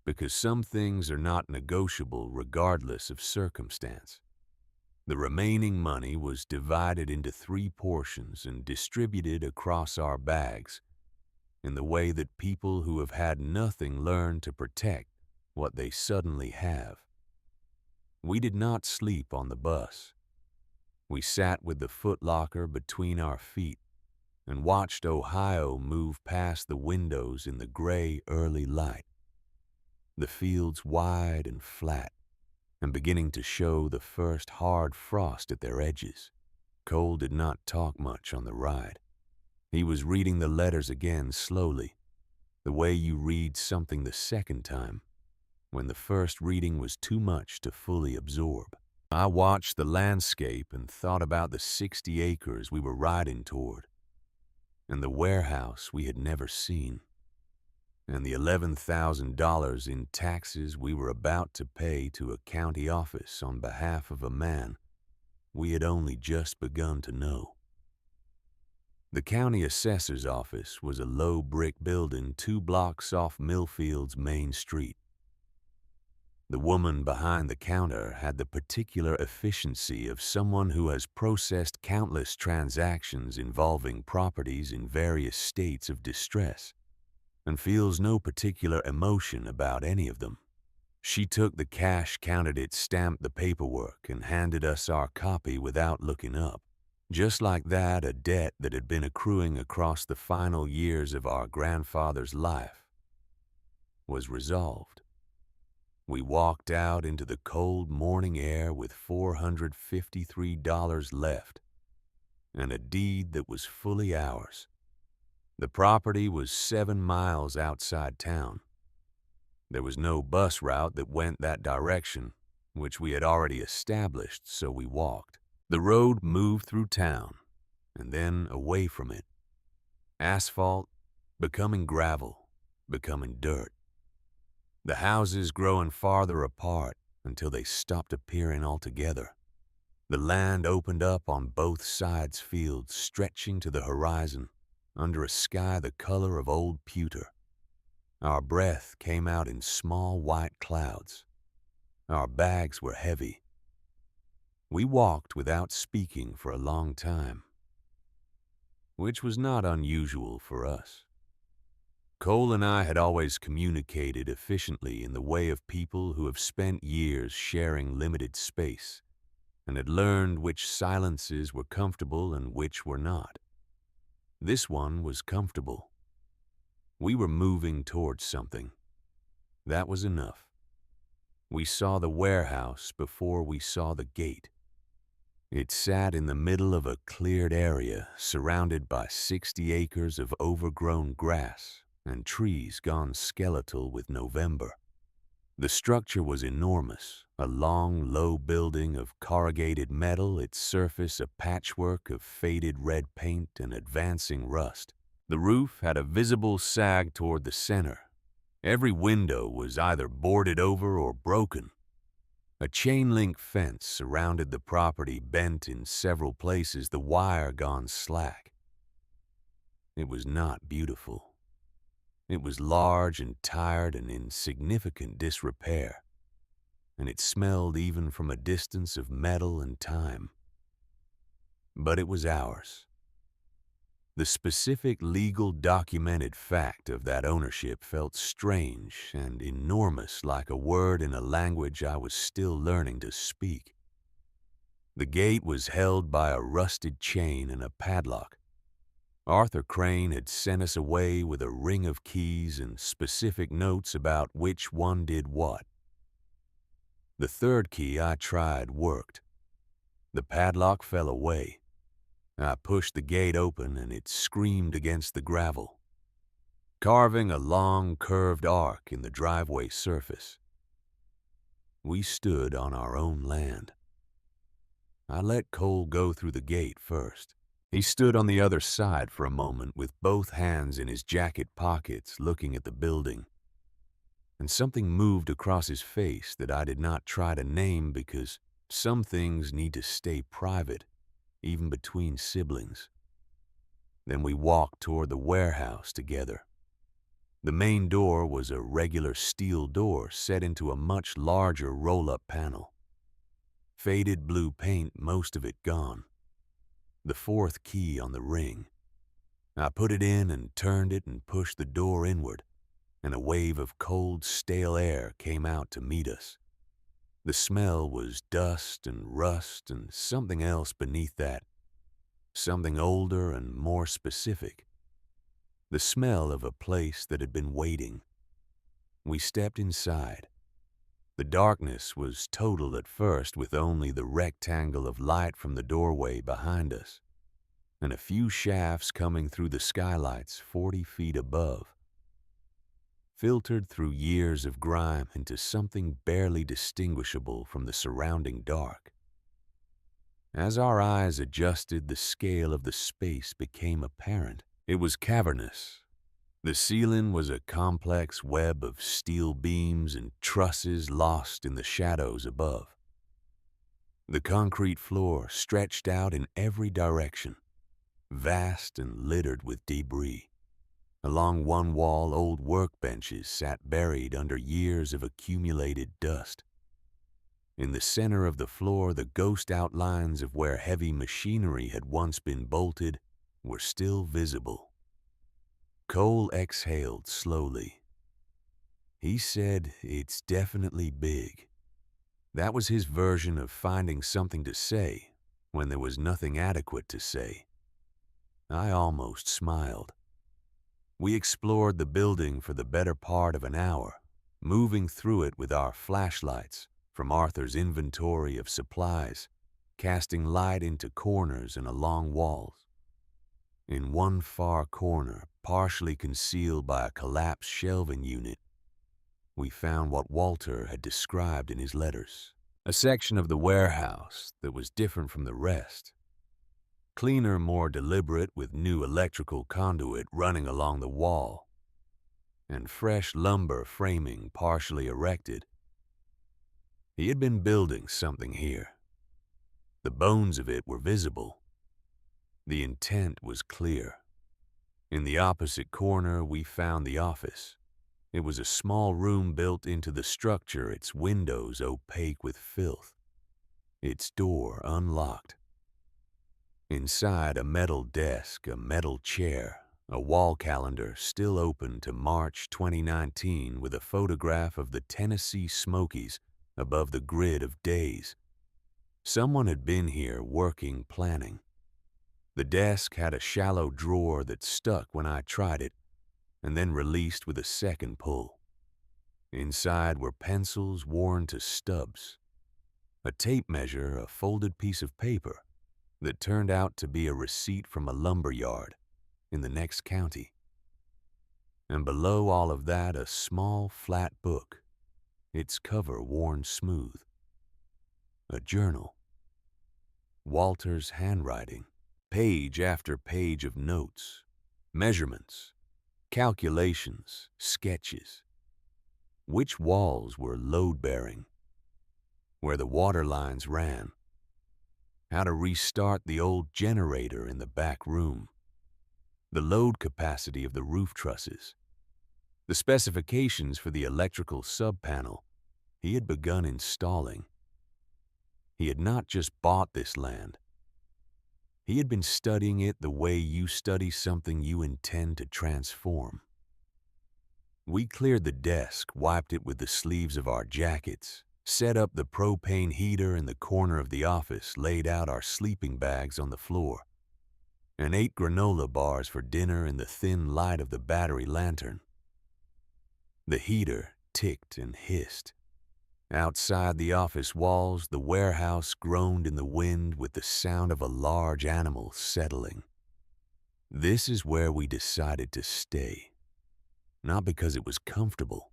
because some things are not negotiable regardless of circumstance. The remaining money was divided into 3 portions and distributed across our bags in the way that people who have had nothing learn to protect what they suddenly have. We did not sleep on the bus. We sat with the footlocker between our feet and watched Ohio move past the windows in the gray early light, the fields wide and flat and beginning to show the first hard frost at their edges. Cole did not talk much on the ride. He was reading the letters again slowly, the way you read something the second time, when the first reading was too much to fully absorb. I watched the landscape and thought about the 60 acres we were riding toward, and the warehouse we had never seen, and the $11,000 in taxes we were about to pay to a county office on behalf of a man we had only just begun to know. The county assessor's office was a low brick building 2 blocks off Millfield's main street. The woman behind the counter had the particular efficiency of someone who has processed countless transactions involving properties in various states of distress and feels no particular emotion about any of them. She took the cash, counted it, stamped the paperwork, and handed us our copy without looking up. Just like that, a debt that had been accruing across the final years of our grandfather's life was resolved. We walked out into the cold morning air with $453 left and a deed that was fully ours. The property was 7 miles outside town. There was no bus route that went that direction, which we had already established, so we walked. The road moved through town, and then away from it. Asphalt, becoming gravel, becoming dirt. The houses growing farther apart until they stopped appearing altogether. The land opened up on both sides, fields stretching to the horizon, under a sky the color of old pewter. Our breath came out in small white clouds. Our bags were heavy. We walked without speaking for a long time, which was not unusual for us. Cole and I had always communicated efficiently in the way of people who have spent years sharing limited space and had learned which silences were comfortable and which were not. This one was comfortable. We were moving towards something. That was enough. We saw the warehouse before we saw the gate. It sat in the middle of a cleared area surrounded by 60 acres of overgrown grass and trees gone skeletal with November. The structure was enormous, a long, low building of corrugated metal, its surface a patchwork of faded red paint and advancing rust. The roof had a visible sag toward the center. Every window was either boarded over or broken. A chain-link fence surrounded the property, bent in several places, the wire gone slack. It was not beautiful. It was large and tired and in significant disrepair, and it smelled even from a distance of metal and time. But it was ours. The specific legal documented fact of that ownership felt strange and enormous, like a word in a language I was still learning to speak. The gate was held by a rusted chain and a padlock. Arthur Crane had sent us away with a ring of keys and specific notes about which one did what. The third key I tried worked. The padlock fell away. I pushed the gate open and it screamed against the gravel, carving a long, curved arc in the driveway surface. We stood on our own land. I let Cole go through the gate first. He stood on the other side for a moment with both hands in his jacket pockets looking at the building. And something moved across his face that I did not try to name because some things need to stay private, even between siblings. Then we walked toward the warehouse together. The main door was a regular steel door set into a much larger roll-up panel. Faded blue paint, most of it gone. The fourth key on the ring. I put it in and turned it and pushed the door inward, and a wave of cold, stale air came out to meet us. The smell was dust and rust and something else beneath that, something older and more specific. The smell of a place that had been waiting. We stepped inside. The darkness was total at first, with only the rectangle of light from the doorway behind us, and a few shafts coming through the skylights 40 feet above. Filtered through years of grime into something barely distinguishable from the surrounding dark. As our eyes adjusted, the scale of the space became apparent. It was cavernous, The ceiling was a complex web of steel beams and trusses lost in the shadows above. The concrete floor stretched out in every direction, vast and littered with debris. Along one wall, old workbenches sat buried under years of accumulated dust. In the center of the floor, the ghost outlines of where heavy machinery had once been bolted were still visible. Cole exhaled slowly. He said, "It's definitely big." That was his version of finding something to say when there was nothing adequate to say. I almost smiled. We explored the building for the better part of an hour, moving through it with our flashlights from Arthur's inventory of supplies, casting light into corners and along walls. In one far corner, partially concealed by a collapsed shelving unit, we found what Walter had described in his letters. A section of the warehouse that was different from the rest. Cleaner, more deliberate, with new electrical conduit running along the wall, and fresh lumber framing partially erected. He had been building something here. The bones of it were visible. The intent was clear. In the opposite corner, we found the office. It was a small room built into the structure, its windows opaque with filth, its door unlocked. Inside, a metal desk, a metal chair, a wall calendar still open to March 2019 with a photograph of the Tennessee Smokies above the grid of days. Someone had been here working, planning. The desk had a shallow drawer that stuck when I tried it, and then released with a second pull. Inside were pencils worn to stubs, a tape measure, a folded piece of paper that turned out to be a receipt from a lumber yard in the next county. And below all of that, a small, flat book, its cover worn smooth. A journal. Walter's handwriting, page after page of notes, measurements, calculations, sketches. Which walls were load-bearing? Where the water lines ran? How to restart the old generator in the back room? The load capacity of the roof trusses? The specifications for the electrical sub-panel he had begun installing. He had not just bought this land. He had been studying it the way you study something you intend to transform. We cleared the desk, wiped it with the sleeves of our jackets, set up the propane heater in the corner of the office, laid out our sleeping bags on the floor, and ate granola bars for dinner in the thin light of the battery lantern. The heater ticked and hissed. Outside the office walls, the warehouse groaned in the wind with the sound of a large animal settling. This is where we decided to stay. Not because it was comfortable,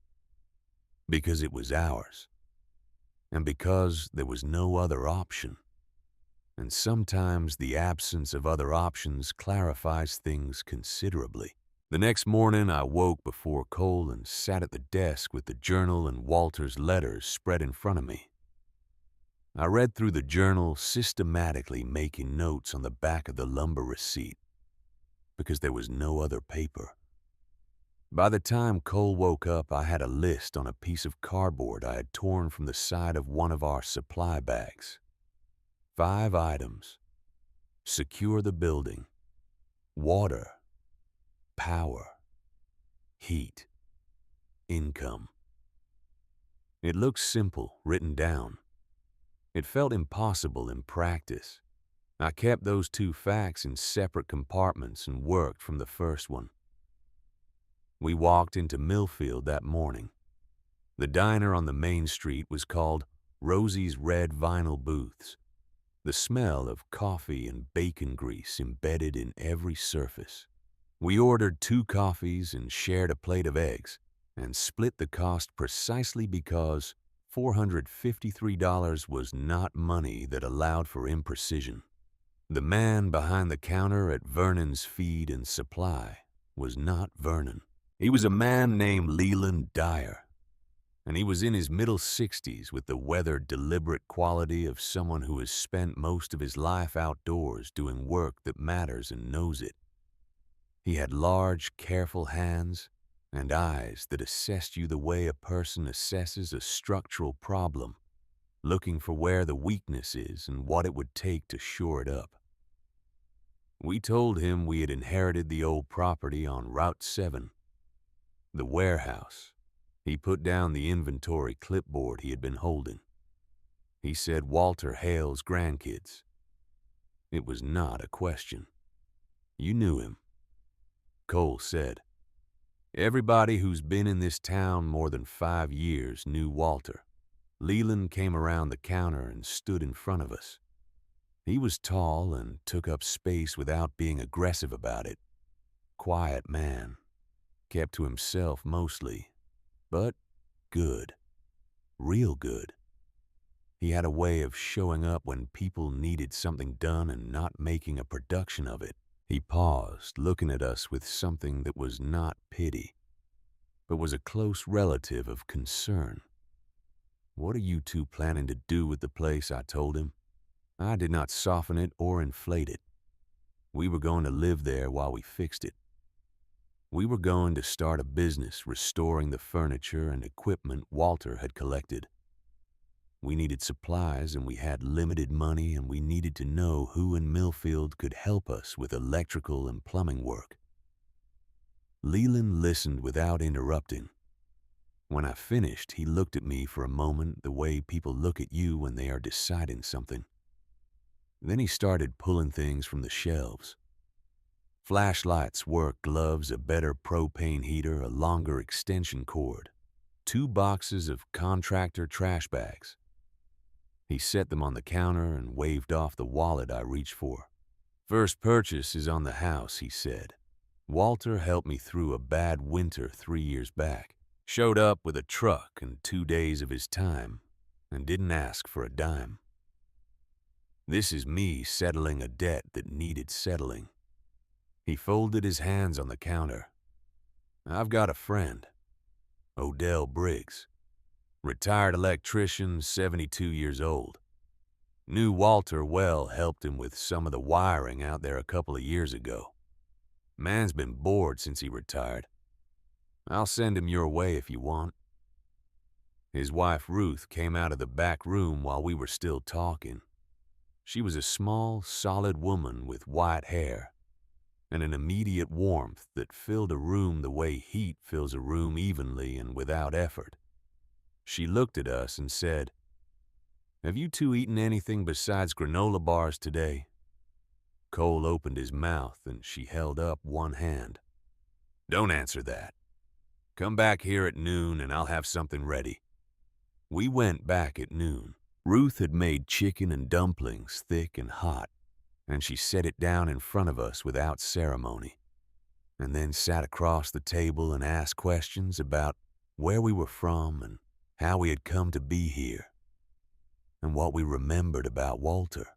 because it was ours, and because there was no other option. And sometimes the absence of other options clarifies things considerably. The next morning, I woke before Cole and sat at the desk with the journal and Walter's letters spread in front of me. I read through the journal, systematically making notes on the back of the lumber receipt, because there was no other paper. By the time Cole woke up, I had a list on a piece of cardboard I had torn from the side of one of our supply bags. 5 items. Secure the building. Water. Power. Heat. Income. It looked simple, written down. It felt impossible in practice. I kept those 2 facts in separate compartments and worked from the first one. We walked into Millfield that morning. The diner on the main street was called Rosie's Red Vinyl Booths, the smell of coffee and bacon grease embedded in every surface. We ordered 2 coffees and shared a plate of eggs, and split the cost precisely because $453 was not money that allowed for imprecision. The man behind the counter at Vernon's Feed and Supply was not Vernon. He was a man named Leland Dyer, and he was in his middle 60s with the weathered, deliberate quality of someone who has spent most of his life outdoors doing work that matters and knows it. He had large, careful hands and eyes that assessed you the way a person assesses a structural problem, looking for where the weakness is and what it would take to shore it up. We told him we had inherited the old property on Route 7, the warehouse. He put down the inventory clipboard he had been holding. He said Walter Hale's grandkids. It was not a question. You knew him. Cole said, everybody who's been in this town more than 5 years knew Walter. Leland came around the counter and stood in front of us. He was tall and took up space without being aggressive about it. Quiet man. Kept to himself mostly, but good. Real good. He had a way of showing up when people needed something done and not making a production of it. He paused, looking at us with something that was not pity, but was a close relative of concern. What are you two planning to do with the place? I told him. I did not soften it or inflate it. We were going to live there while we fixed it. We were going to start a business restoring the furniture and equipment Walter had collected. We needed supplies and we had limited money, and we needed to know who in Millfield could help us with electrical and plumbing work. Leland listened without interrupting. When I finished, he looked at me for a moment the way people look at you when they are deciding something. Then he started pulling things from the shelves. Flashlights, work gloves, a better propane heater, a longer extension cord, 2 boxes of contractor trash bags. He set them on the counter and waved off the wallet I reached for. First purchase is on the house, he said. Walter helped me through a bad winter 3 years back. Showed up with a truck and 2 days of his time and didn't ask for a dime. This is me settling a debt that needed settling. He folded his hands on the counter. I've got a friend, Odell Briggs. Retired electrician, 72 years old. Knew Walter well, helped him with some of the wiring out there a couple of years ago. Man's been bored since he retired. I'll send him your way if you want. His wife Ruth came out of the back room while we were still talking. She was a small, solid woman with white hair and an immediate warmth that filled a room the way heat fills a room evenly and without effort. She looked at us and said, Have you two eaten anything besides granola bars today? Cole opened his mouth and she held up one hand. Don't answer that. Come back here at noon and I'll have something ready. We went back at noon. Ruth had made chicken and dumplings thick and hot, and she set it down in front of us without ceremony, and then sat across the table and asked questions about where we were from and how we had come to be here, and what we remembered about Walter.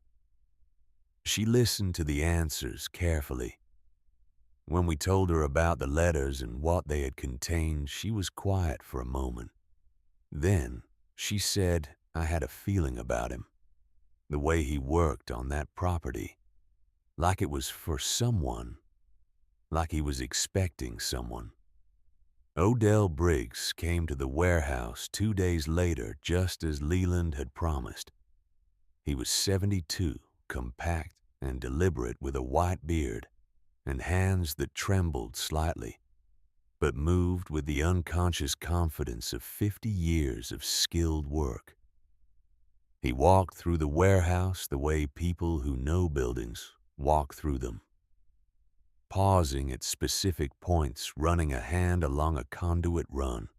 She listened to the answers carefully. When we told her about the letters and what they had contained, she was quiet for a moment. Then she said I had a feeling about him, the way he worked on that property, like it was for someone, like he was expecting someone. Odell Briggs came to the warehouse 2 days later, just as Leland had promised. He was 72, compact and deliberate, with a white beard and hands that trembled slightly, but moved with the unconscious confidence of 50 years of skilled work. He walked through the warehouse the way people who know buildings walk through them, pausing at specific points, running a hand along a conduit run,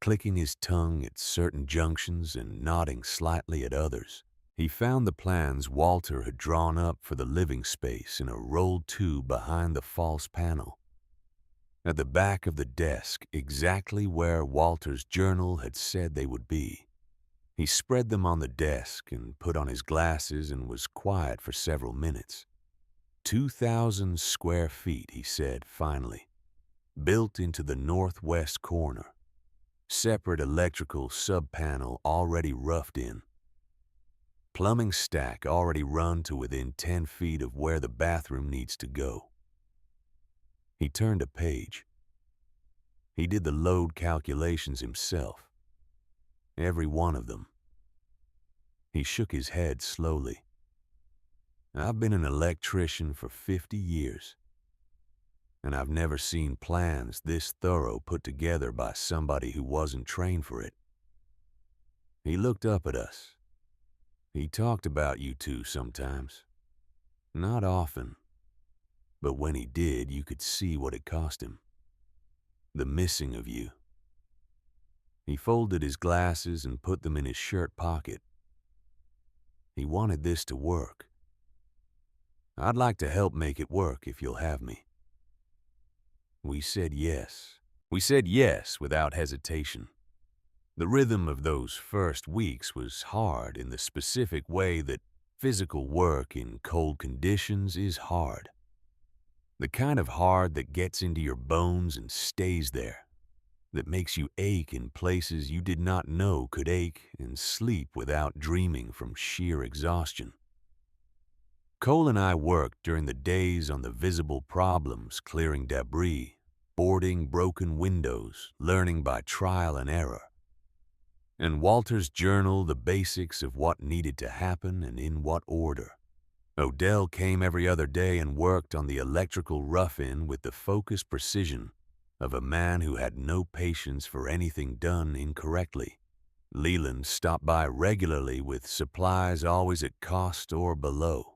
clicking his tongue at certain junctions and nodding slightly at others. He found the plans Walter had drawn up for the living space in a rolled tube behind the false panel. At the back of the desk, exactly where Walter's journal had said they would be. He spread them on the desk and put on his glasses and was quiet for several minutes. 2,000 square feet, he said finally. built into the northwest corner, separate electrical sub-panel already roughed in, plumbing stack already run to within 10 feet of where the bathroom needs to go. He turned a page. He did the load calculations himself, every one of them. He shook his head slowly. I've been an electrician for 50 years, and I've never seen plans this thorough put together by somebody who wasn't trained for it. He looked up at us. He talked about you two sometimes. Not often, but when he did, you could see what it cost him. The missing of you. He folded his glasses and put them in his shirt pocket. He wanted this to work. I'd like to help make it work if you'll have me. We said yes. We said yes without hesitation. The rhythm of those first weeks was hard in the specific way that physical work in cold conditions is hard. The kind of hard that gets into your bones and stays there, that makes you ache in places you did not know could ache and sleep without dreaming from sheer exhaustion. Cole and I worked during the days on the visible problems, clearing debris, boarding broken windows, learning by trial and error. And Walter's journal the basics of what needed to happen and in what order. Odell came every other day and worked on the electrical rough-in with the focused precision of a man who had no patience for anything done incorrectly. Leland stopped by regularly with supplies always at cost or below.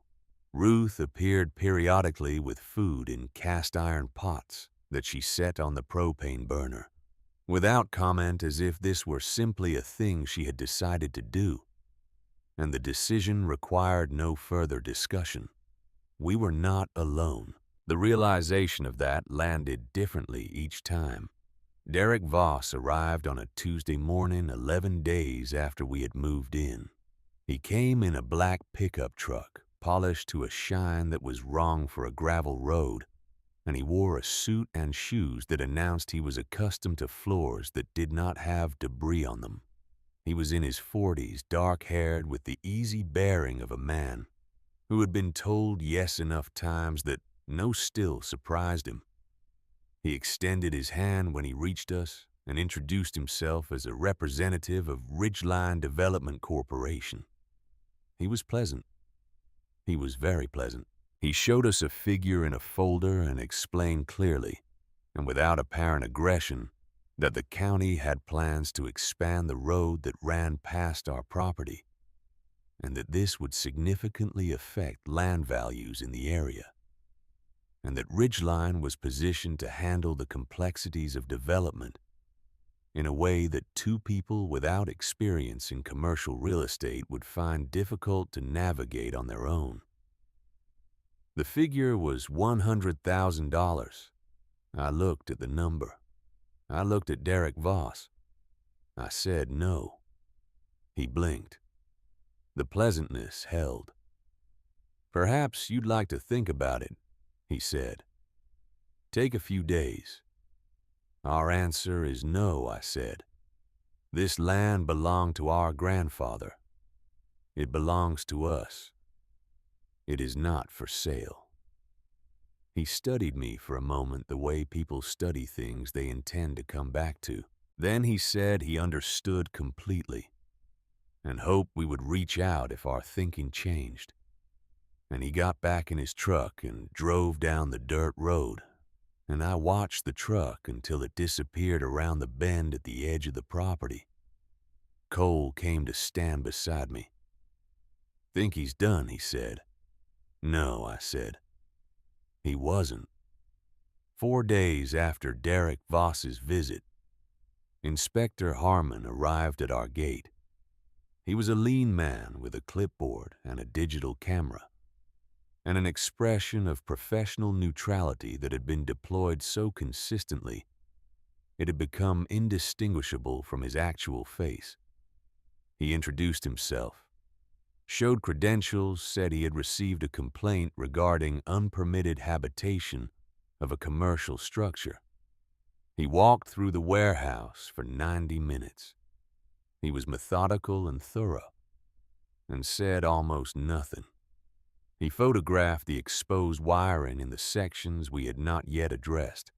Ruth appeared periodically with food in cast-iron pots that she set on the propane burner, without comment, as if this were simply a thing she had decided to do, and the decision required no further discussion. We were not alone. The realization of that landed differently each time. Derek Voss arrived on a Tuesday morning 11 days after we had moved in. He came in a black pickup truck, polished to a shine that was wrong for a gravel road, and he wore a suit and shoes that announced he was accustomed to floors that did not have debris on them. He was in his 40s, dark-haired, with the easy bearing of a man who had been told yes enough times that no still surprised him. He extended his hand when he reached us and introduced himself as a representative of Ridgeline Development Corporation. He was pleasant. He was very pleasant. He showed us a figure in a folder and explained clearly, and without apparent aggression, that the county had plans to expand the road that ran past our property, and that this would significantly affect land values in the area, and that Ridgeline was positioned to handle the complexities of development in a way that two people without experience in commercial real estate would find difficult to navigate on their own. The figure was $100,000. I looked at the number. I looked at Derek Voss. I said no. He blinked. The pleasantness held. Perhaps you'd like to think about it, he said. Take a few days. Our answer is no, I said. This land belonged to our grandfather. It belongs to us. It is not for sale. He studied me for a moment the way people study things they intend to come back to. Then he said he understood completely and hoped we would reach out if our thinking changed. And he got back in his truck and drove down the dirt road, and I watched the truck until it disappeared around the bend at the edge of the property. Cole came to stand beside me. Think he's done, he said. No, I said. He wasn't. 4 days after Derek Voss's visit, Inspector Harmon arrived at our gate. He was a lean man with a clipboard and a digital camera, and an expression of professional neutrality that had been deployed so consistently it had become indistinguishable from his actual face. He introduced himself, showed credentials, said he had received a complaint regarding unpermitted habitation of a commercial structure. He walked through the warehouse for 90 minutes. He was methodical and thorough, and said almost nothing. He photographed the exposed wiring in the sections we had not yet addressed.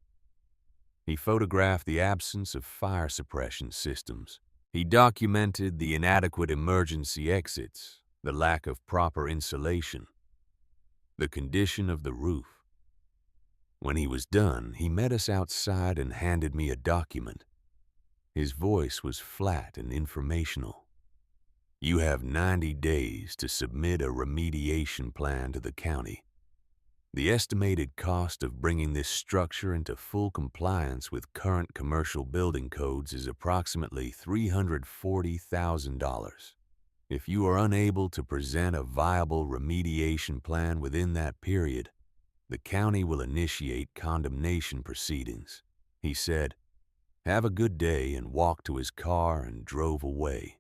He photographed the absence of fire suppression systems. He documented the inadequate emergency exits, the lack of proper insulation, the condition of the roof. When he was done, he met us outside and handed me a document. His voice was flat and informational. You have 90 days to submit a remediation plan to the county. The estimated cost of bringing this structure into full compliance with current commercial building codes is approximately $340,000. If you are unable to present a viable remediation plan within that period, the county will initiate condemnation proceedings. He said, "Have a good day," and walked to his car and drove away.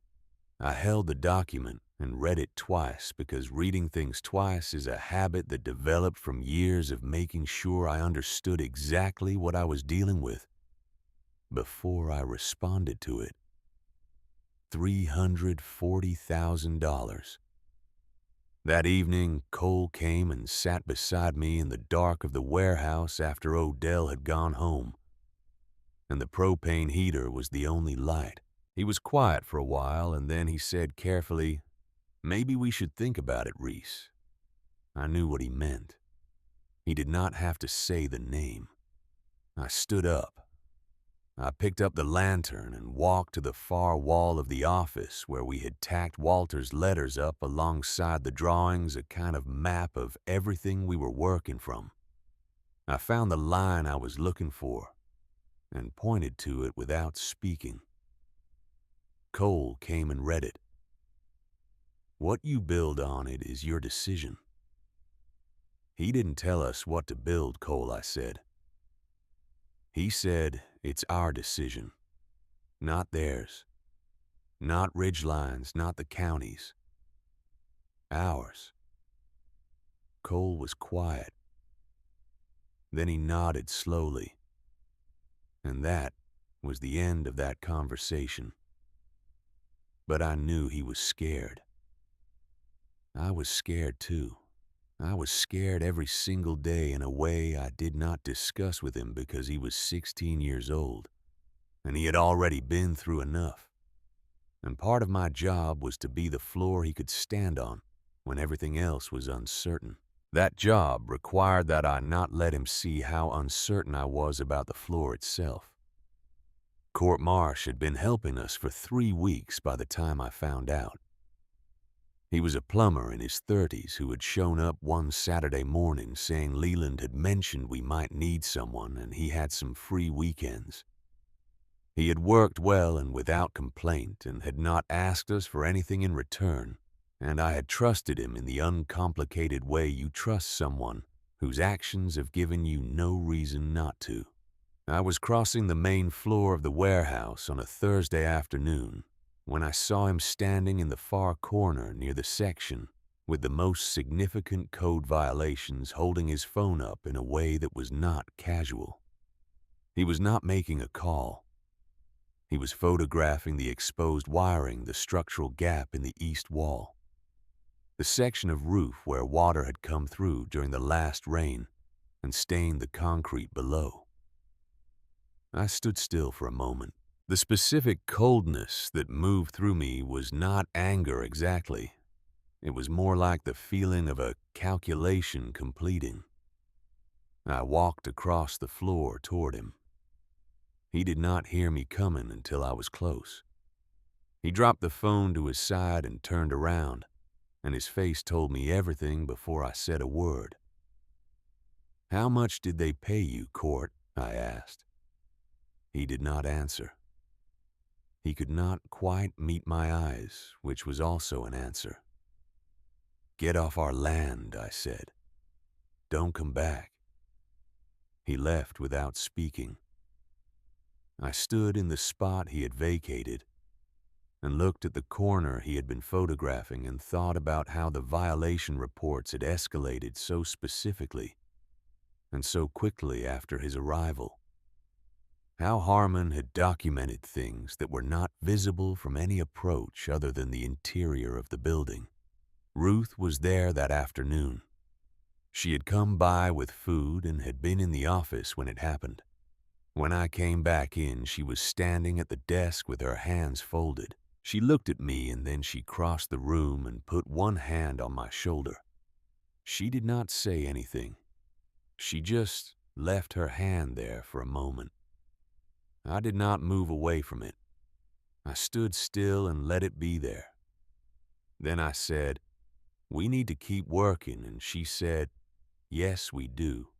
I held the document and read it twice because reading things twice is a habit that developed from years of making sure I understood exactly what I was dealing with before I responded to it. $340,000. That evening, Cole came and sat beside me in the dark of the warehouse after Odell had gone home, and the propane heater was the only light. He was quiet for a while, and then he said carefully, "Maybe we should think about it, Reese." I knew what he meant. He did not have to say the name. I stood up. I picked up the lantern and walked to the far wall of the office where we had tacked Walter's letters up alongside the drawings, a kind of map of everything we were working from. I found the line I was looking for and pointed to it without speaking. Cole came and read it. "What you build on it is your decision." He didn't tell us what to build, Cole, I said. He said it's our decision, not theirs. Not Ridgeline's, not the county's. Ours. Cole was quiet. Then he nodded slowly. And that was the end of that conversation. But I knew he was scared. I was scared too. I was scared every single day in a way I did not discuss with him because he was 16 years old, and he had already been through enough. And part of my job was to be the floor he could stand on when everything else was uncertain. That job required that I not let him see how uncertain I was about the floor itself. Court Marsh had been helping us for 3 weeks by the time I found out. He was a plumber in his 30s who had shown up one Saturday morning saying Leland had mentioned we might need someone and he had some free weekends. He had worked well and without complaint and had not asked us for anything in return, and I had trusted him in the uncomplicated way you trust someone whose actions have given you no reason not to. I was crossing the main floor of the warehouse on a Thursday afternoon when I saw him standing in the far corner near the section with the most significant code violations, holding his phone up in a way that was not casual. He was not making a call. He was photographing the exposed wiring, the structural gap in the east wall, the section of roof where water had come through during the last rain and stained the concrete below. I stood still for a moment. The specific coldness that moved through me was not anger exactly. It was more like the feeling of a calculation completing. I walked across the floor toward him. He did not hear me coming until I was close. He dropped the phone to his side and turned around, and his face told me everything before I said a word. "How much did they pay you, Court?" I asked. He did not answer. He could not quite meet my eyes, which was also an answer. "Get off our land," I said. "Don't come back." He left without speaking. I stood in the spot he had vacated and looked at the corner he had been photographing and thought about how the violation reports had escalated so specifically and so quickly after his arrival. How Harmon had documented things that were not visible from any approach other than the interior of the building. Ruth was there that afternoon. She had come by with food and had been in the office when it happened. When I came back in, she was standing at the desk with her hands folded. She looked at me and then she crossed the room and put one hand on my shoulder. She did not say anything. She just left her hand there for a moment. I did not move away from it. I stood still and let it be there. Then I said, "We need to keep working," and she said, "Yes, we do."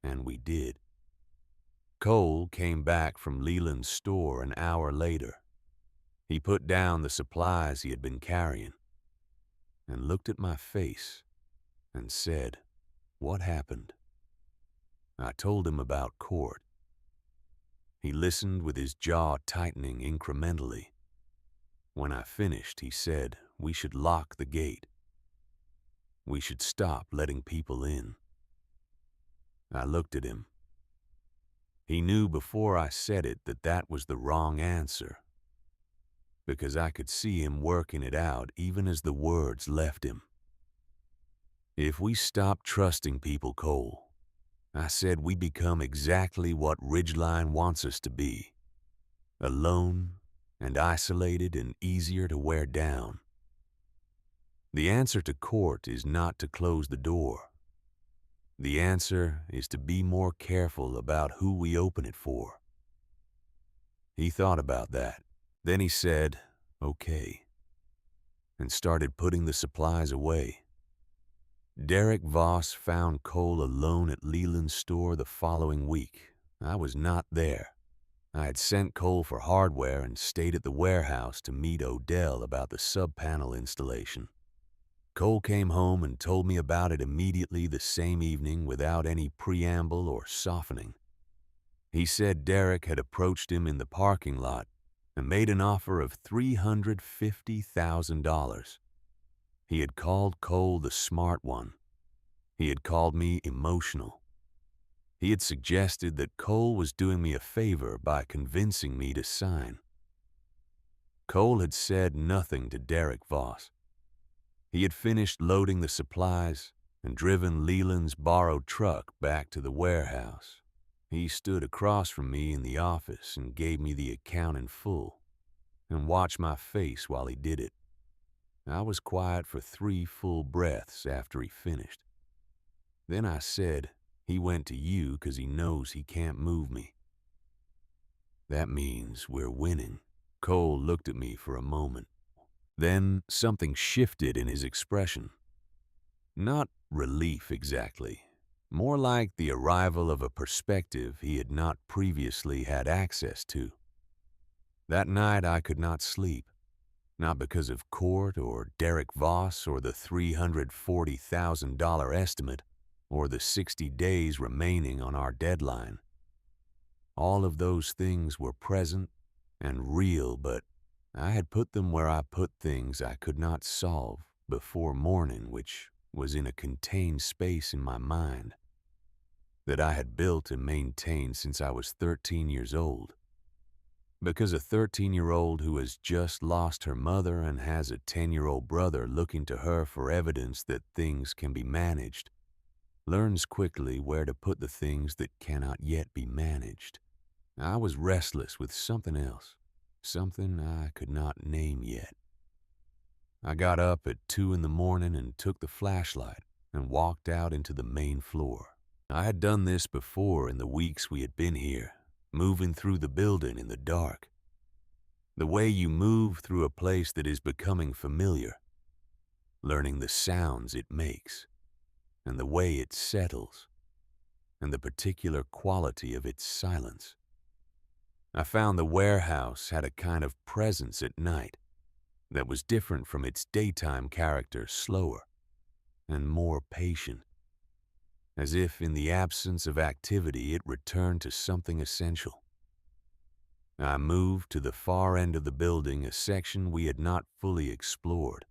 And we did. Cole came back from Leland's store an hour later. He put down the supplies he had been carrying and looked at my face and said, "What happened?" I told him about court. He listened with his jaw tightening incrementally. When I finished, he said, "We should lock the gate. We should stop letting people in." I looked at him. He knew before I said it that that was the wrong answer, because I could see him working it out even as the words left him. "If we stop trusting people, Cole," I said, "we become exactly what Ridgeline wants us to be. Alone and isolated and easier to wear down. The answer to court is not to close the door. The answer is to be more careful about who we open it for." He thought about that. Then he said, "Okay," and started putting the supplies away. Derek Voss found Cole alone at Leland's store the following week. I was not there. I had sent Cole for hardware and stayed at the warehouse to meet Odell about the sub-panel installation. Cole came home and told me about it immediately the same evening without any preamble or softening. He said Derek had approached him in the parking lot and made an offer of $350,000. He had called Cole the smart one. He had called me emotional. He had suggested that Cole was doing me a favor by convincing me to sign. Cole had said nothing to Derek Voss. He had finished loading the supplies and driven Leland's borrowed truck back to the warehouse. He stood across from me in the office and gave me the account in full and watched my face while he did it. I was quiet for 3 full breaths after he finished. Then I said, "He went to you 'cause he knows he can't move me." "That means we're winning." Cole looked at me for a moment. Then something shifted in his expression. Not relief exactly, more like the arrival of a perspective he had not previously had access to. That night I could not sleep, not because of court or Derek Voss or the $340,000 estimate or the 60 days remaining on our deadline. All of those things were present and real, but I had put them where I put things I could not solve before morning, which was in a contained space in my mind that I had built and maintained since I was 13 years old. Because a 13-year-old who has just lost her mother and has a 10-year-old brother looking to her for evidence that things can be managed learns quickly where to put the things that cannot yet be managed. I was restless with something else. Something I could not name yet. I got up at 2 in the morning and took the flashlight and walked out into the main floor. I had done this before in the weeks we had been here, moving through the building in the dark. The way you move through a place that is becoming familiar, learning the sounds it makes, and the way it settles, and the particular quality of its silence. I found the warehouse had a kind of presence at night that was different from its daytime character, slower and more patient, as if in the absence of activity it returned to something essential. I moved to the far end of the building, a section we had not fully explored,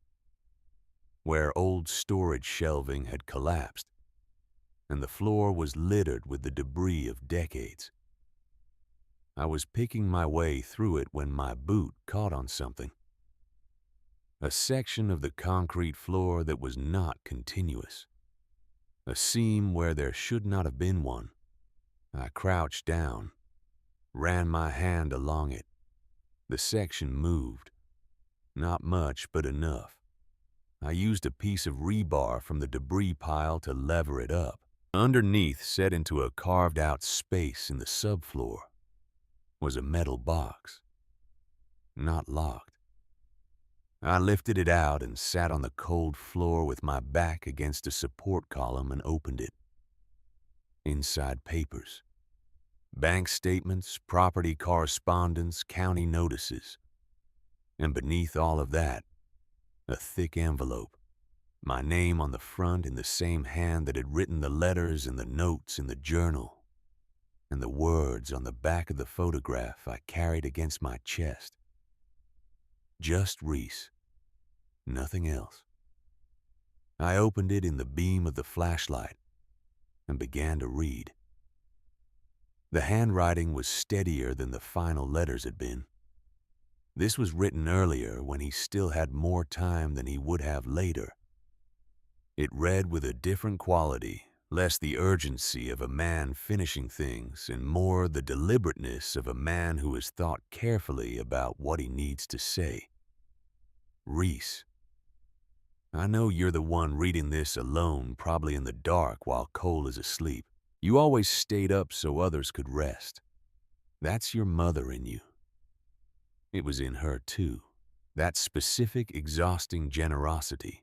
where old storage shelving had collapsed and the floor was littered with the debris of decades. I was picking my way through it when my boot caught on something. A section of the concrete floor that was not continuous. A seam where there should not have been one. I crouched down, ran my hand along it. The section moved. Not much, but enough. I used a piece of rebar from the debris pile to lever it up. Underneath, set into a carved-out space in the subfloor, was a metal box, not locked. I lifted it out and sat on the cold floor with my back against a support column and opened it. Inside, papers. Bank statements, property correspondence, county notices. And beneath all of that, a thick envelope. My name on the front in the same hand that had written the letters and the notes in the journal, and the words on the back of the photograph I carried against my chest. Just Reese. Nothing else. I opened it in the beam of the flashlight and began to read. The handwriting was steadier than the final letters had been. This was written earlier when he still had more time than he would have later. It read with a different quality, less the urgency of a man finishing things and more the deliberateness of a man who has thought carefully about what he needs to say. Reese, I know you're the one reading this alone, probably in the dark while Cole is asleep. You always stayed up so others could rest. That's your mother in you. It was in her too, that specific, exhausting generosity.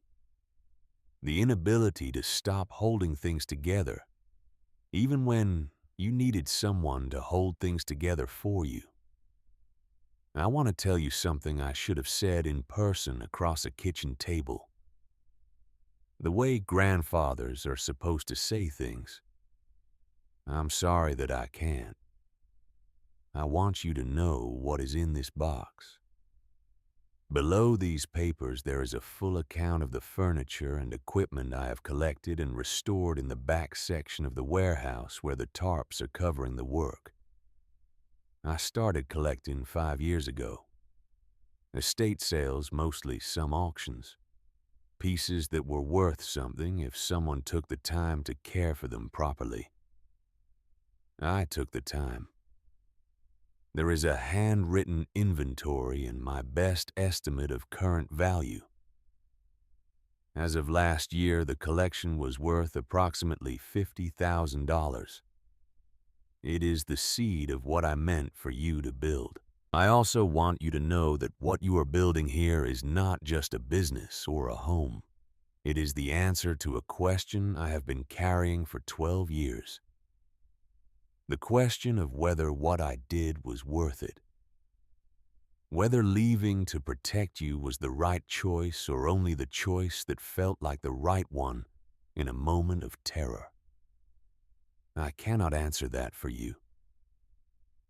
The inability to stop holding things together, even when you needed someone to hold things together for you. I want to tell you something I should have said in person across a kitchen table. The way grandfathers are supposed to say things. I'm sorry that I can't. I want you to know what is in this box. Below these papers there is a full account of the furniture and equipment I have collected and restored in the back section of the warehouse where the tarps are covering the work. I started collecting 5 years ago. Estate sales, mostly some auctions. Pieces that were worth something if someone took the time to care for them properly. I took the time. There is a handwritten inventory and my best estimate of current value. As of last year, the collection was worth approximately $50,000. It is the seed of what I meant for you to build. I also want you to know that what you are building here is not just a business or a home. It is the answer to a question I have been carrying for 12 years. The question of whether what I did was worth it. Whether leaving to protect you was the right choice or only the choice that felt like the right one in a moment of terror. I cannot answer that for you.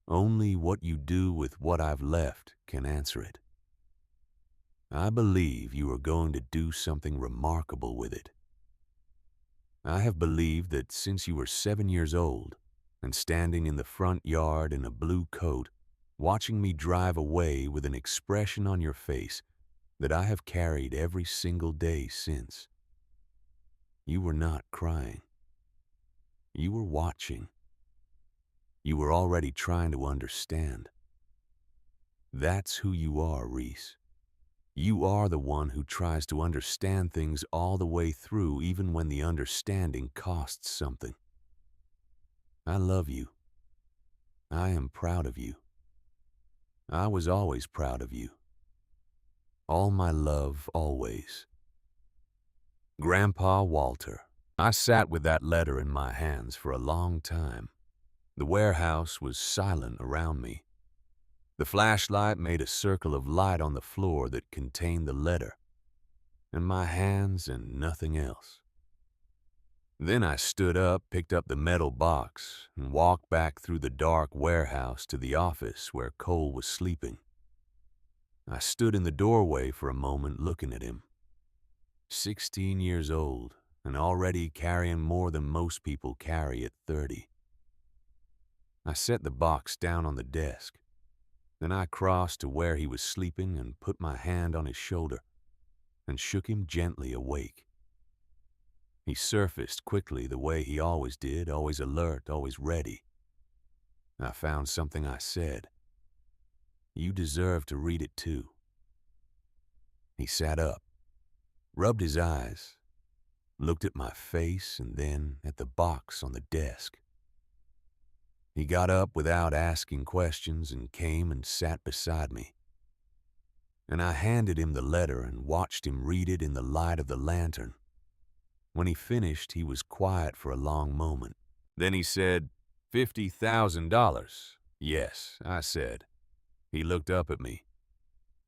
Only what you do with what I've left can answer it. I believe you are going to do something remarkable with it. I have believed that since you were 7 years old, and standing in the front yard in a blue coat, watching me drive away with an expression on your face that I have carried every single day since. You were not crying. You were watching. You were already trying to understand. That's who you are, Reese. You are the one who tries to understand things all the way through, even when the understanding costs something. I love you. I am proud of you. I was always proud of you. All my love, always. Grandpa Walter. I sat with that letter in my hands for a long time. The warehouse was silent around me. The flashlight made a circle of light on the floor that contained the letter, and my hands and nothing else. Then I stood up, picked up the metal box, and walked back through the dark warehouse to the office where Cole was sleeping. I stood in the doorway for a moment looking at him. 16 years old, and already carrying more than most people carry at 30. I set the box down on the desk. Then I crossed to where he was sleeping and put my hand on his shoulder and shook him gently awake. He surfaced quickly the way he always did, always alert, always ready. I found something I said. You deserve to read it too. He sat up, rubbed his eyes, looked at my face and then at the box on the desk. He got up without asking questions and came and sat beside me. And I handed him the letter and watched him read it in the light of the lantern. When he finished, he was quiet for a long moment. Then he said, $50,000. Yes, I said. He looked up at me.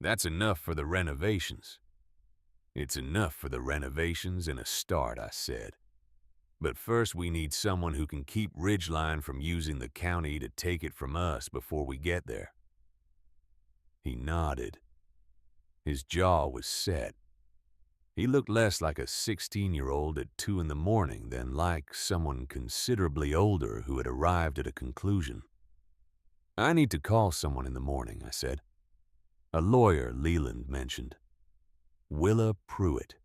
That's enough for the renovations. It's enough for the renovations and a start, I said. But first we need someone who can keep Ridgeline from using the county to take it from us before we get there. He nodded. His jaw was set. He looked less like a 16-year-old at 2 in the morning than like someone considerably older who had arrived at a conclusion. I need to call someone in the morning, I said. A lawyer, Leland mentioned. Willa Pruitt.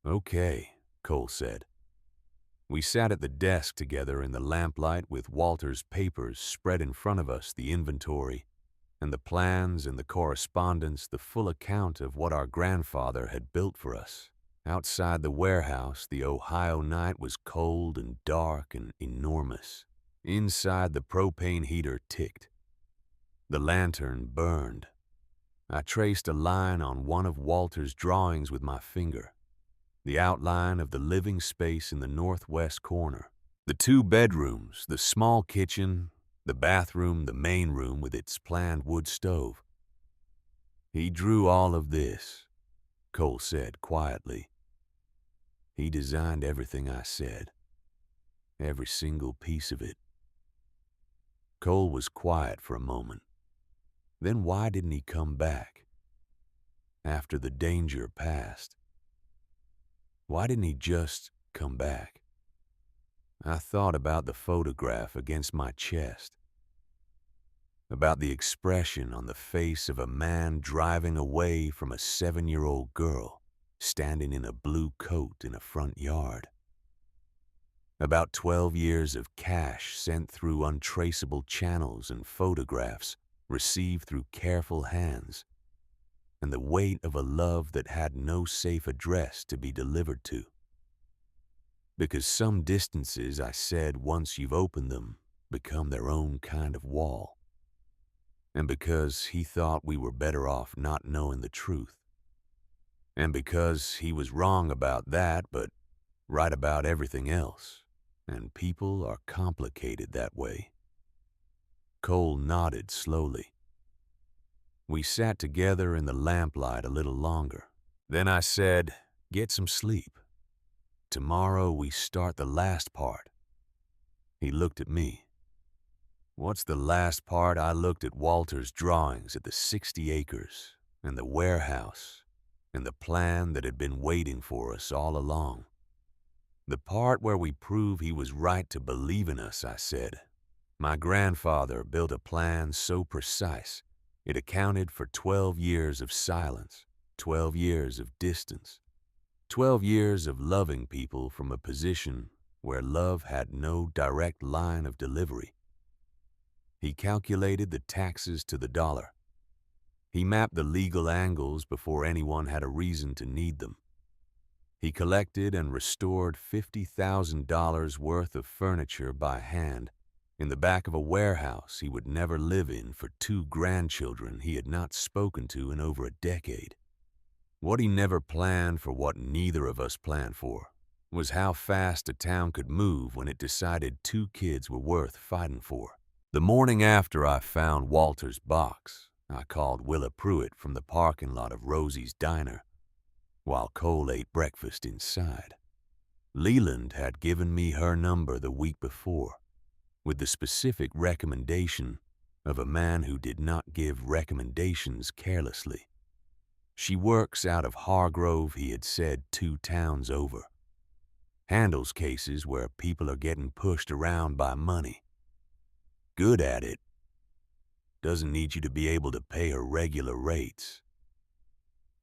Okay, Cole said. We sat at the desk together in the lamplight with Walter's papers spread in front of us, the inventory, and the plans and the correspondence, the full account of what our grandfather had built for us. Outside the warehouse, the Ohio night was cold and dark and enormous. Inside, the propane heater ticked. The lantern burned. I traced a line on one of Walter's drawings with my finger, the outline of the living space in the northwest corner. The 2 bedrooms, the small kitchen, the bathroom, the main room with its planned wood stove. He drew all of this, Cole said quietly. He designed everything I said, every single piece of it. Cole was quiet for a moment. Then why didn't he come back? After the danger passed. Why didn't he just come back? I thought about the photograph against my chest, about the expression on the face of a man driving away from a 7-year-old girl standing in a blue coat in a front yard, about 12 years of cash sent through untraceable channels and photographs received through careful hands, and the weight of a love that had no safe address to be delivered to. Because some distances, I said, once you've opened them, become their own kind of wall. And because he thought we were better off not knowing the truth. And because he was wrong about that, but right about everything else. And people are complicated that way. Cole nodded slowly. We sat together in the lamplight a little longer. Then I said, get some sleep. Tomorrow we start the last part. He looked at me. What's the last part? I looked at Walter's drawings at the 60 acres and the warehouse and the plan that had been waiting for us all along. The part where we prove he was right to believe in us, I said. My grandfather built a plan so precise, it accounted for 12 years of silence, 12 years of distance, 12 years of loving people from a position where love had no direct line of delivery. He calculated the taxes to the dollar. He mapped the legal angles before anyone had a reason to need them. He collected and restored $50,000 worth of furniture by hand in the back of a warehouse he would never live in for 2 grandchildren he had not spoken to in over a decade. What he never planned for, what neither of us planned for, was how fast a town could move when it decided 2 kids were worth fighting for. The morning after I found Walter's box, I called Willa Pruitt from the parking lot of Rosie's Diner, while Cole ate breakfast inside. Leland had given me her number the week before, with the specific recommendation of a man who did not give recommendations carelessly. She works out of Hargrove, he had said, 2 towns over. Handles cases where people are getting pushed around by money. good at it. Doesn't need you to be able to pay her regular rates."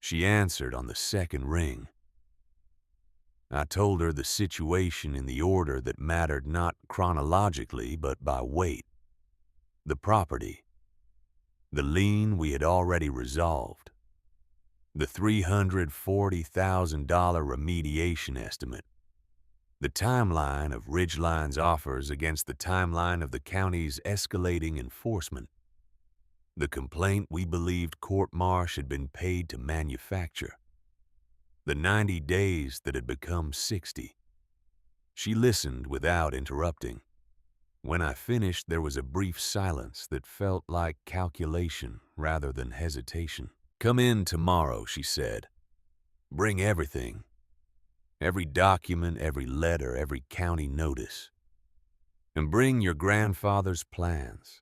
She answered on the second ring. I told her the situation in the order that mattered not chronologically but by weight. The property. The lien we had already resolved. The $340,000 remediation estimate. The timeline of Ridgeline's offers against the timeline of the county's escalating enforcement. The complaint we believed Court Marsh had been paid to manufacture. The 90 days that had become 60. She listened without interrupting. When I finished, there was a brief silence that felt like calculation rather than hesitation. "Come in tomorrow," she said. "Bring everything. Every document, every letter, every county notice. And bring your grandfather's plans."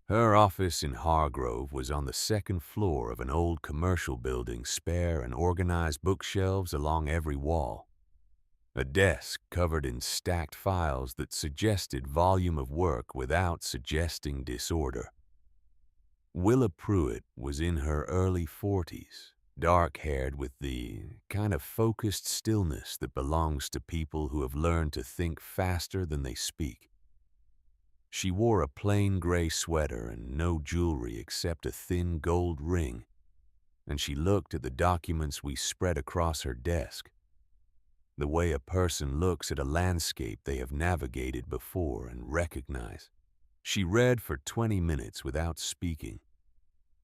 Her office in Hargrove was on the second floor of an old commercial building, spare and organized bookshelves along every wall. A desk covered in stacked files that suggested volume of work without suggesting disorder. Willa Pruitt was in her early 40s, dark-haired with the kind of focused stillness that belongs to people who have learned to think faster than they speak. She wore a plain gray sweater and no jewelry except a thin gold ring, and she looked at the documents we spread across her desk, the way a person looks at a landscape they have navigated before and recognize. She read for 20 minutes without speaking.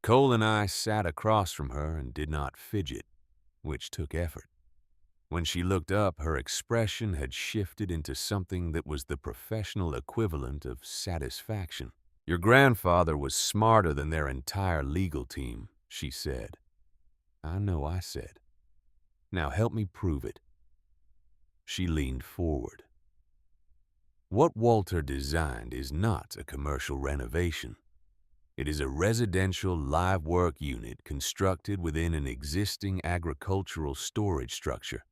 Cole and I sat across from her and did not fidget, which took effort. When she looked up, her expression had shifted into something that was the professional equivalent of satisfaction. "Your grandfather was smarter than their entire legal team," she said. "I know," I said. "Now help me prove it." She leaned forward. "What Walter designed is not a commercial renovation. It is a residential live work unit constructed within an existing agricultural storage structure.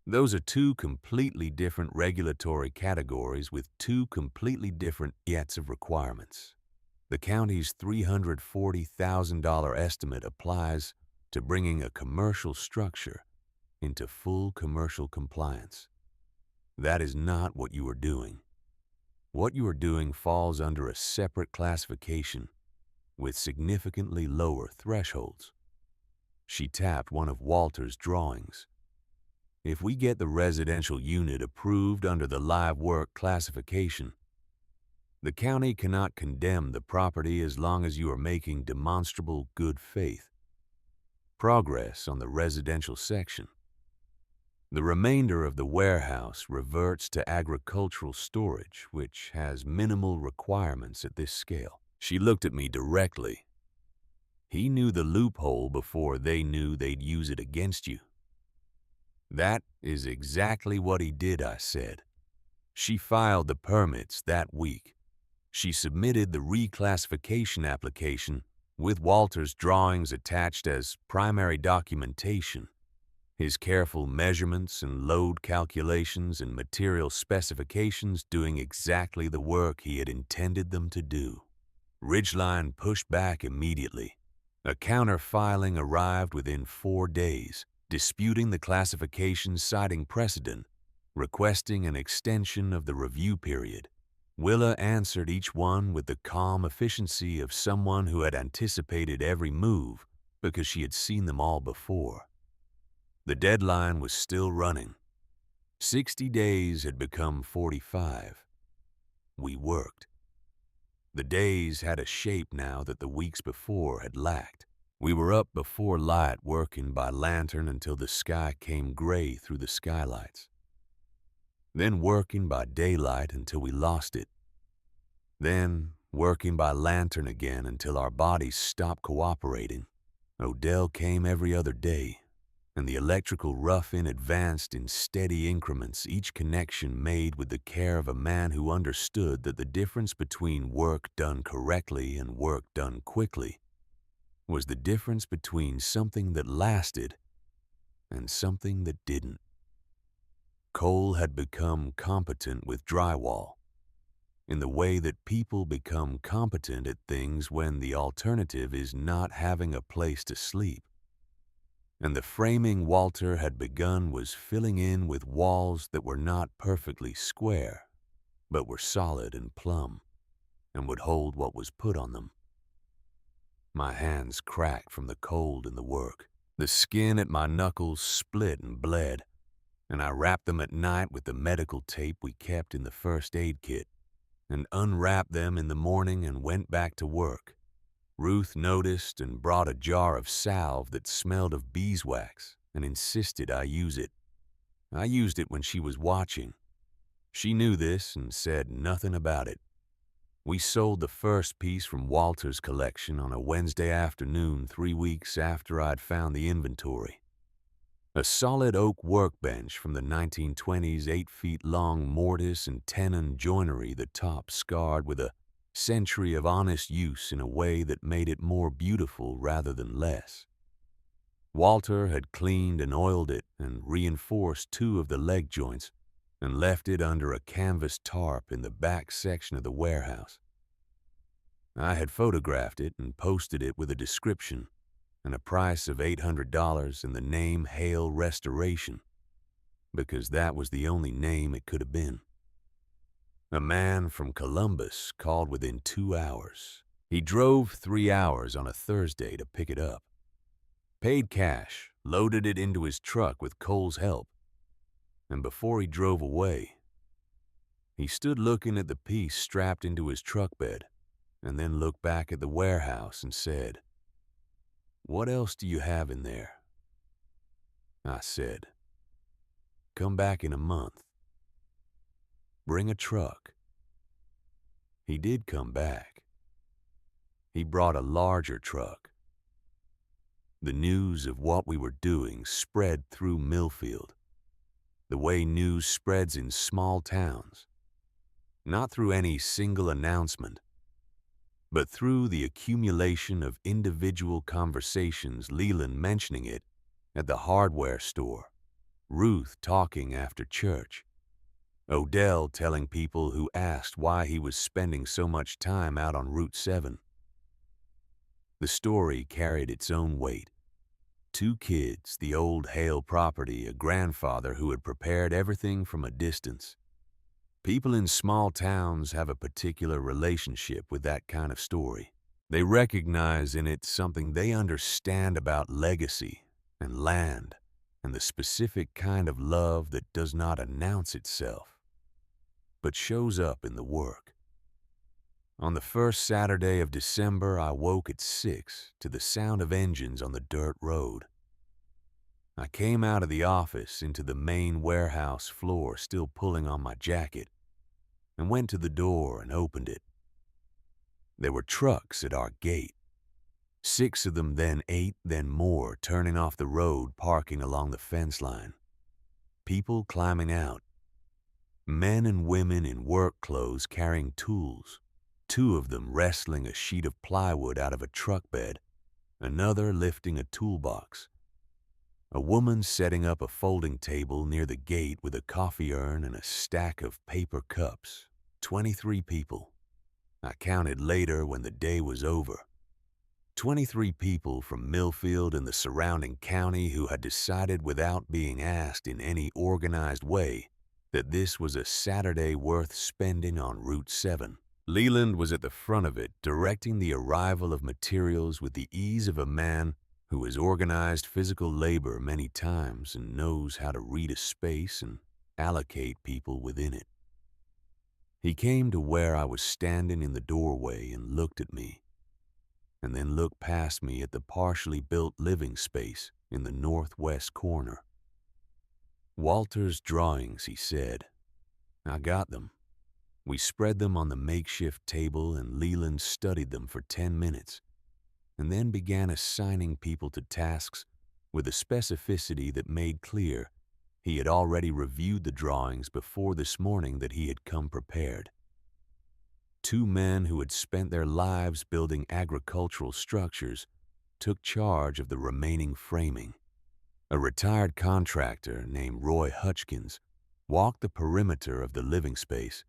Those are two completely different regulatory categories with two completely different sets of requirements. The county's $340,000 estimate applies to bringing a commercial structure into full commercial compliance. That is not what you are doing. What you are doing falls under a separate classification with significantly lower thresholds." She tapped one of Walter's drawings. "If we get the residential unit approved under the live work classification, the county cannot condemn the property as long as you are making demonstrable good faith progress on the residential section. The remainder of the warehouse reverts to agricultural storage, which has minimal requirements at this scale." She looked at me directly. "He knew the loophole before they knew they'd use it against you." "That is exactly what he did," I said. She filed the permits that week. She submitted the reclassification application with Walter's drawings attached as primary documentation. His careful measurements and load calculations and material specifications doing exactly the work he had intended them to do. Ridgeline pushed back immediately. A counter-filing arrived within 4 days, disputing the classification, citing precedent, requesting an extension of the review period. Willa answered each one with the calm efficiency of someone who had anticipated every move because she had seen them all before. The deadline was still running. 60 days had become 45. We worked. The days had a shape now that the weeks before had lacked. We were up before light, working by lantern until the sky came gray through the skylights. Then working by daylight until we lost it. Then working by lantern again until our bodies stopped cooperating. Odell came every other day, and the electrical rough-in advanced in steady increments, each connection made with the care of a man who understood that the difference between work done correctly and work done quickly was the difference between something that lasted and something that didn't. Cole had become competent with drywall. in the way that people become competent at things when the alternative is not having a place to sleep. And the framing Walter had begun was filling in with walls that were not perfectly square, but were solid and plumb, and would hold what was put on them. My hands cracked from the cold and the work. The skin at my knuckles split and bled, and I wrapped them at night with the medical tape we kept in the first aid kit, and unwrapped them in the morning and went back to work. Ruth noticed and brought a jar of salve that smelled of beeswax and insisted I use it. I used it when she was watching. She knew this and said nothing about it. We sold the first piece from Walter's collection on a Wednesday afternoon 3 weeks after I'd found the inventory. A solid oak workbench from the 1920s, 8 feet long mortise and tenon joinery, the top scarred with a century of honest use in a way that made it more beautiful rather than less. Walter had cleaned and oiled it and reinforced 2 of the leg joints and left it under a canvas tarp in the back section of the warehouse. I had photographed it and posted it with a description and a price of $800 and the name Hale Restoration, because that was the only name it could have been. A man from Columbus called within 2 hours. He drove 3 hours on a Thursday to pick it up. Paid cash, loaded it into his truck with Cole's help, and before he drove away, he stood looking at the piece strapped into his truck bed, and then looked back at the warehouse and said, "What else do you have in there?" I said, "Come back in a month. Bring a truck." He did come back. He brought a larger truck. The news of what we were doing spread through Millfield, the way news spreads in small towns, not through any single announcement, but through the accumulation of individual conversations, Leland mentioning it at the hardware store, Ruth talking after church, Odell telling people who asked why he was spending so much time out on Route 7. The story carried its own weight. 2 kids, the old Hale property, a grandfather who had prepared everything from a distance. People in small towns have a particular relationship with that kind of story. They recognize in it something they understand about legacy and land and the specific kind of love that does not announce itself, but shows up in the work. On the first Saturday of December, I woke at 6 to the sound of engines on the dirt road. I came out of the office into the main warehouse floor, still pulling on my jacket, and went to the door and opened it. There were trucks at our gate. 6 of them, then 8, then more, turning off the road, parking along the fence line. People climbing out. Men and women in work clothes carrying tools. 2 of them wrestling a sheet of plywood out of a truck bed, another lifting a toolbox. A woman setting up a folding table near the gate with a coffee urn and a stack of paper cups. 23 people. I counted later when the day was over. 23 people from Millfield and the surrounding county who had decided without being asked in any organized way that this was a Saturday worth spending on Route 7. Leland was at the front of it, directing the arrival of materials with the ease of a man who has organized physical labor many times and knows how to read a space and allocate people within it. He came to where I was standing in the doorway and looked at me, and then looked past me at the partially built living space in the northwest corner. "Walter's drawings," he said. "I got them." We spread them on the makeshift table and Leland studied them for 10 minutes and then began assigning people to tasks with a specificity that made clear he had already reviewed the drawings before this morning, that he had come prepared. 2 men who had spent their lives building agricultural structures took charge of the remaining framing. A retired contractor named Roy Hutchkins walked the perimeter of the living space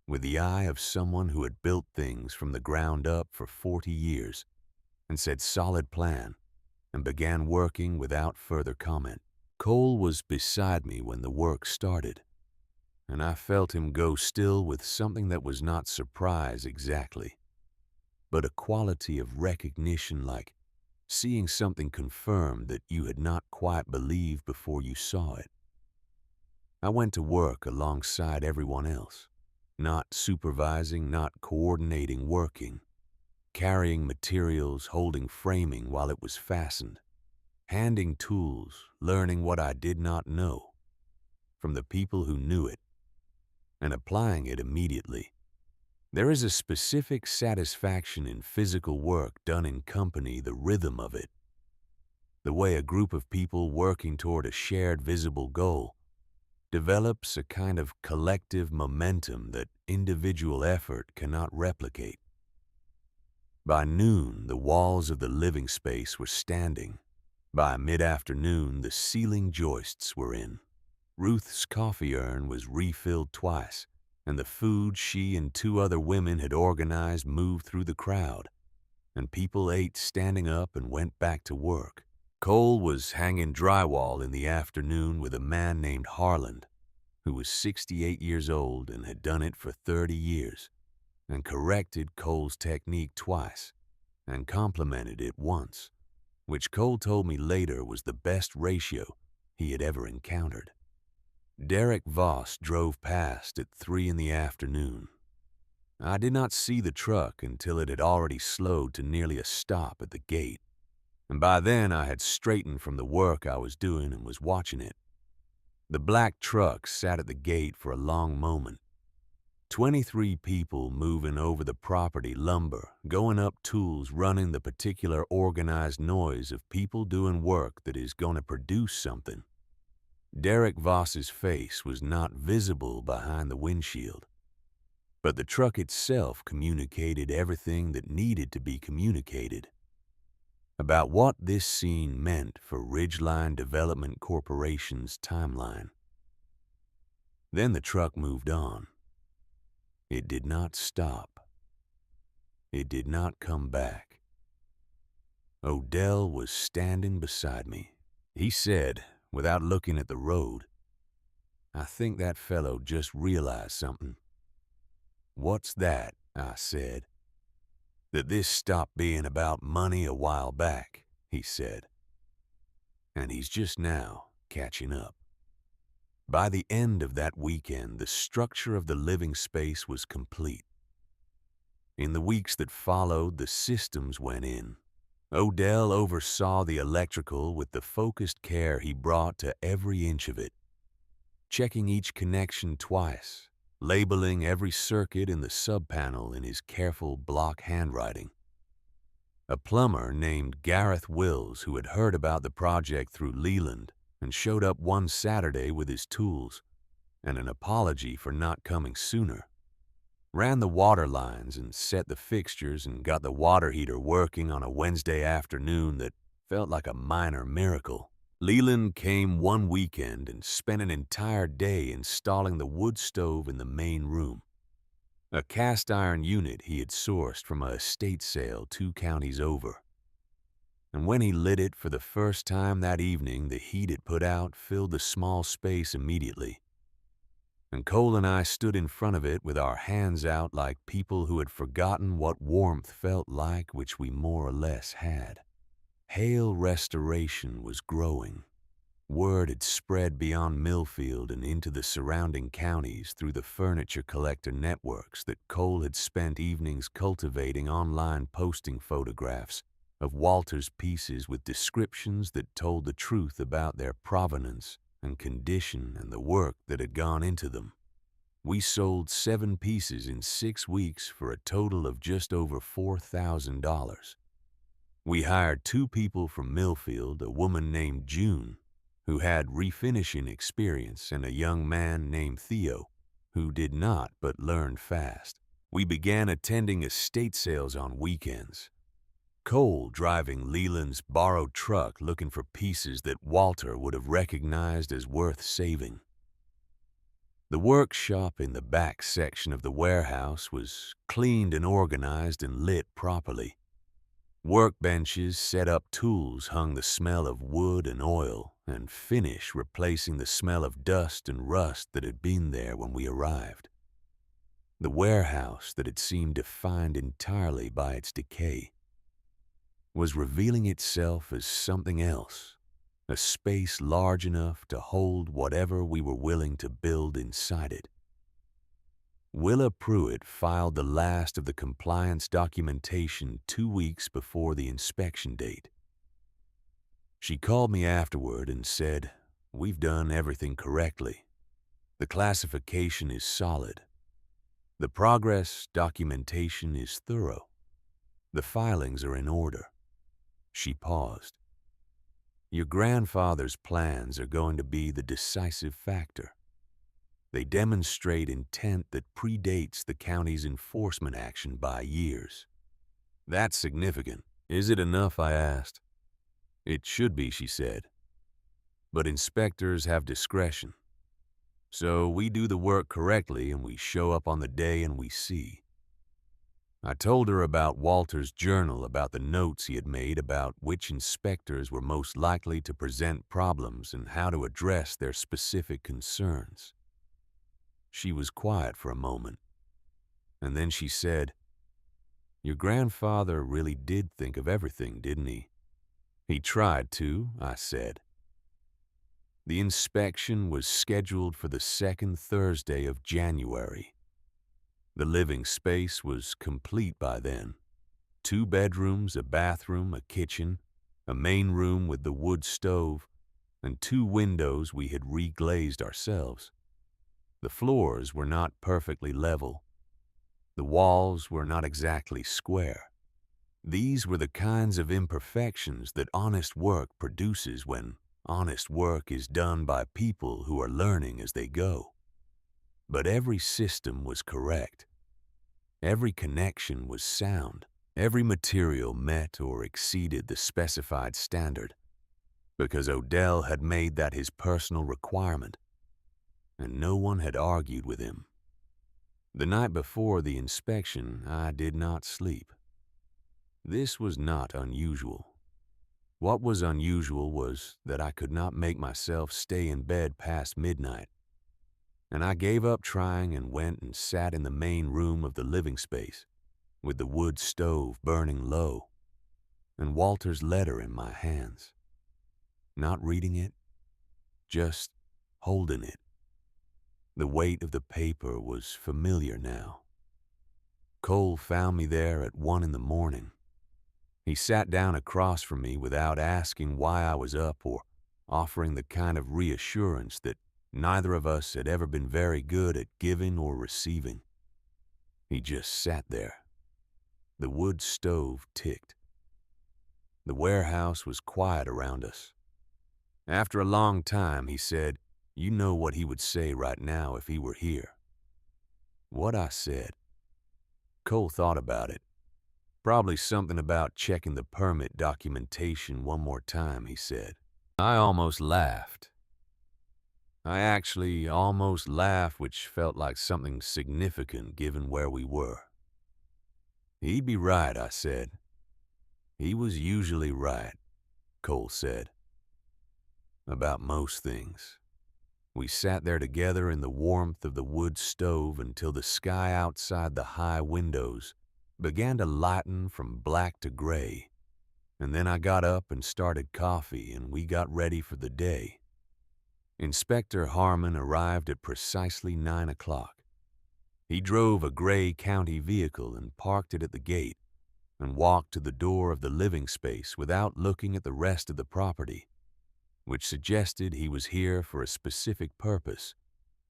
with the eye of someone who had built things from the ground up for 40 years and said solid plan and began working without further comment. Cole was beside me when the work started, and I felt him go still with something that was not surprise exactly, but a quality of recognition, like seeing something confirmed that you had not quite believed before you saw it. I went to work alongside everyone else, not supervising, not coordinating, working, carrying materials, holding framing while it was fastened, handing tools, learning what I did not know from the people who knew it, and applying it immediately. There is a specific satisfaction in physical work done in company, the rhythm of it, the way a group of people working toward a shared visible goal develops a kind of collective momentum that individual effort cannot replicate. By noon, the walls of the living space were standing. By mid-afternoon, the ceiling joists were in. Ruth's coffee urn was refilled twice, and the food she and two other women had organized moved through the crowd, and people ate standing up and went back to work. Cole was hanging drywall in the afternoon with a man named Harland, who was 68 years old and had done it for 30 years, and corrected Cole's technique twice and complimented it once, which Cole told me later was the best ratio he had ever encountered. Derek Voss drove past at 3 in the afternoon. I did not see the truck until it had already slowed to nearly a stop at the gate, and by then I had straightened from the work I was doing and was watching it. The black truck sat at the gate for a long moment. 23 people moving over the property, lumber, going up tools, running the particular organized noise of people doing work that is going to produce something. Derek Voss's face was not visible behind the windshield, but the truck itself communicated everything that needed to be communicated about what this scene meant for Ridgeline Development Corporation's timeline. Then the truck moved on. It did not stop. It did not come back. Odell was standing beside me. He said, without looking at the road, "I think that fellow just realized something." "What's that?" I said. "That this stopped being about money a while back," he said. "And he's just now catching up." By the end of that weekend, the structure of the living space was complete. In the weeks that followed, the systems went in. Odell oversaw the electrical with the focused care he brought to every inch of it, checking each connection twice, labeling every circuit in the sub-panel in his careful block handwriting. A plumber named Gareth Wills, who had heard about the project through Leland and showed up one Saturday with his tools and an apology for not coming sooner, ran the water lines and set the fixtures and got the water heater working on a Wednesday afternoon that felt like a minor miracle. Leland came one weekend and spent an entire day installing the wood stove in the main room, a cast iron unit he had sourced from a estate sale 2 counties over. And when he lit it for the first time that evening, the heat it put out filled the small space immediately. And Cole and I stood in front of it with our hands out like people who had forgotten what warmth felt like, which we more or less had. Hail restoration was growing. Word had spread beyond Millfield and into the surrounding counties through the furniture collector networks that Cole had spent evenings cultivating online, posting photographs of Walter's pieces with descriptions that told the truth about their provenance and condition and the work that had gone into them. We sold 7 pieces in 6 weeks for a total of just over $4,000. We hired 2 people from Millfield, a woman named June, who had refinishing experience, and a young man named Theo, who did not but learned fast. We began attending estate sales on weekends. Cole driving Leland's borrowed truck looking for pieces that Walter would have recognized as worth saving. The workshop in the back section of the warehouse was cleaned and organized and lit properly. Workbenches set up, tools hung, the smell of wood and oil and finish replacing the smell of dust and rust that had been there when we arrived. The warehouse that had seemed defined entirely by its decay was revealing itself as something else, a space large enough to hold whatever we were willing to build inside it. Willa Pruitt filed the last of the compliance documentation 2 weeks before the inspection date. She called me afterward and said, "We've done everything correctly. The classification is solid. The progress documentation is thorough. The filings are in order." She paused. "Your grandfather's plans are going to be the decisive factor. They demonstrate intent that predates the county's enforcement action by years." "That's significant. Is it enough?" I asked. "It should be," she said. "But inspectors have discretion. So we do the work correctly and we show up on the day and we see." I told her about Walter's journal, about the notes he had made about which inspectors were most likely to present problems and how to address their specific concerns. She was quiet for a moment, and then she said, "Your grandfather really did think of everything, didn't he?" "He tried to," I said. The inspection was scheduled for the second Thursday of January. The living space was complete by then. 2 bedrooms, a bathroom, a kitchen, a main room with the wood stove, and 2 windows we had reglazed ourselves. The floors were not perfectly level. The walls were not exactly square. These were the kinds of imperfections that honest work produces when honest work is done by people who are learning as they go. But every system was correct. Every connection was sound. Every material met or exceeded the specified standard, because Odell had made that his personal requirement, and no one had argued with him. The night before the inspection, I did not sleep. This was not unusual. What was unusual was that I could not make myself stay in bed past midnight, and I gave up trying and went and sat in the main room of the living space, with the wood stove burning low, and Walter's letter in my hands. Not reading it, just holding it. The weight of the paper was familiar now. Cole found me there at 1 in the morning. He sat down across from me without asking why I was up or offering the kind of reassurance that neither of us had ever been very good at giving or receiving. He just sat there. The wood stove ticked. The warehouse was quiet around us. After a long time, he said, "You know what he would say right now if he were here." What I said. Cole thought about it. "Probably something about checking the permit documentation one more time," he said. I almost laughed. I actually almost laughed, which felt like something significant given where we were. "He'd be right," I said. "He was usually right," Cole said. "About most things." We sat there together in the warmth of the wood stove until the sky outside the high windows began to lighten from black to gray, and then I got up and started coffee, and we got ready for the day. Inspector Harmon arrived at precisely 9 o'clock. He drove a gray county vehicle and parked it at the gate and walked to the door of the living space without looking at the rest of the property, which suggested he was here for a specific purpose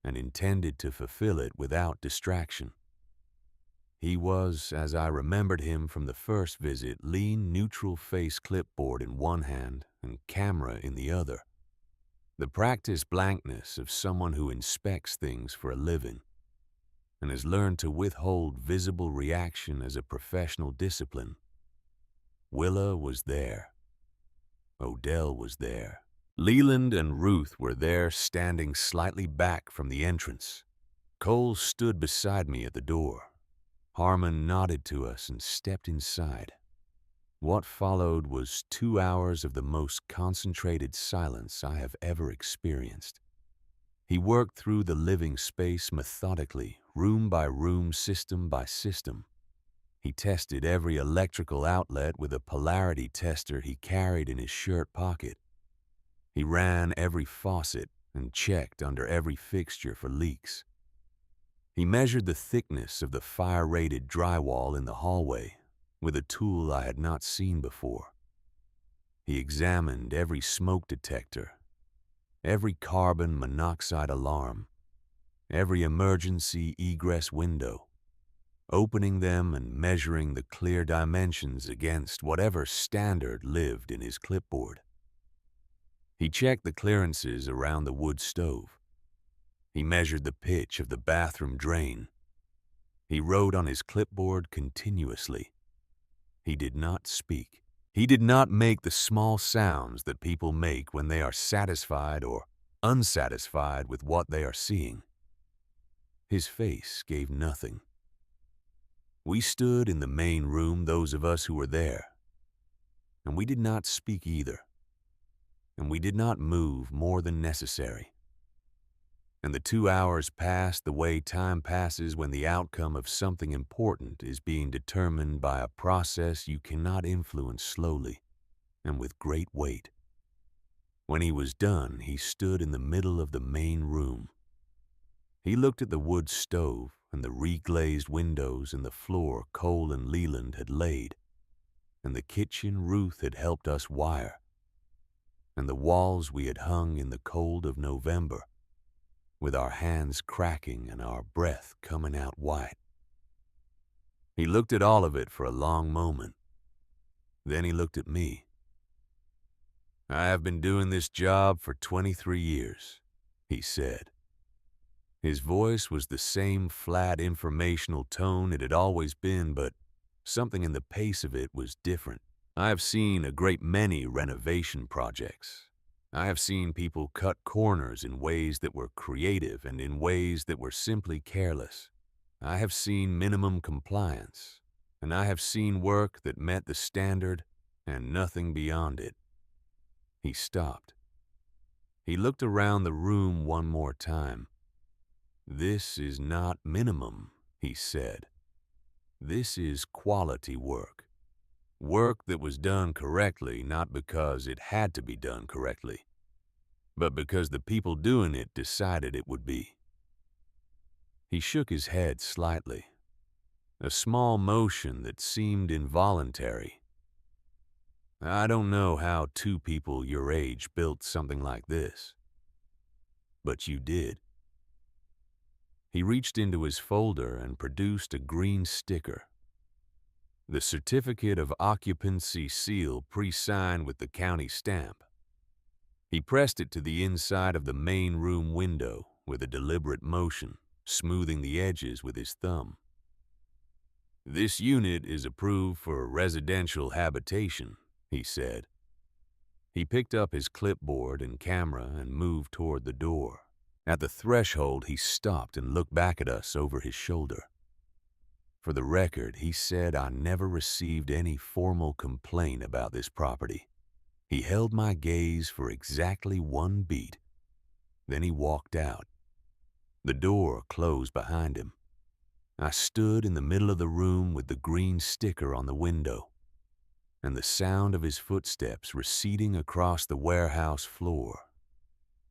and intended to fulfill it without distraction. He was, as I remembered him from the first visit, lean, neutral-face clipboard in one hand and camera in the other. The practiced blankness of someone who inspects things for a living and has learned to withhold visible reaction as a professional discipline. Willa was there. Odell was there. Leland and Ruth were there, standing slightly back from the entrance, Cole stood beside me at the door. Harmon nodded to us and stepped inside. What followed was 2 hours of the most concentrated silence I have ever experienced. He worked through the living space methodically, room by room, system by system. He tested every electrical outlet with a polarity tester he carried in his shirt pocket. He ran every faucet and checked under every fixture for leaks. He measured the thickness of the fire-rated drywall in the hallway with a tool I had not seen before. He examined every smoke detector, every carbon monoxide alarm, every emergency egress window, opening them and measuring the clear dimensions against whatever standard lived in his clipboard. He checked the clearances around the wood stove. He measured the pitch of the bathroom drain. He wrote on his clipboard continuously. He did not speak. He did not make the small sounds that people make when they are satisfied or unsatisfied with what they are seeing. His face gave nothing. We stood in the main room, those of us who were there, and we did not speak either, and we did not move more than necessary. And the 2 hours passed the way time passes when the outcome of something important is being determined by a process you cannot influence slowly and with great weight. When he was done, he stood in the middle of the main room. He looked at the wood stove and the reglazed windows and the floor Cole and Leland had laid, and the kitchen Ruth had helped us wire, and the walls we had hung in the cold of November, with our hands cracking and our breath coming out white. He looked at all of it for a long moment. Then he looked at me. "I have been doing this job for 23 years, he said. His voice was the same flat informational tone it had always been, but something in the pace of it was different. I have seen a great many renovation projects. I have seen people cut corners in ways that were creative and in ways that were simply careless. I have seen minimum compliance, and I have seen work that met the standard and nothing beyond it." He stopped. He looked around the room one more time. "This is not minimum," he said. "This is quality work. Work that was done correctly, not because it had to be done correctly, but because the people doing it decided it would be." He shook his head slightly, a small motion that seemed involuntary. "I don't know how two people your age built something like this, but you did." He reached into his folder and produced a green sticker. The certificate of occupancy seal pre-signed with the county stamp. He pressed it to the inside of the main room window with a deliberate motion, smoothing the edges with his thumb. "This unit is approved for residential habitation," he said. He picked up his clipboard and camera and moved toward the door. At the threshold, he stopped and looked back at us over his shoulder. "For the record," he said, "I never received any formal complaint about this property." He held my gaze for exactly one beat. Then he walked out. The door closed behind him. I stood in the middle of the room with the green sticker on the window, and the sound of his footsteps receding across the warehouse floor.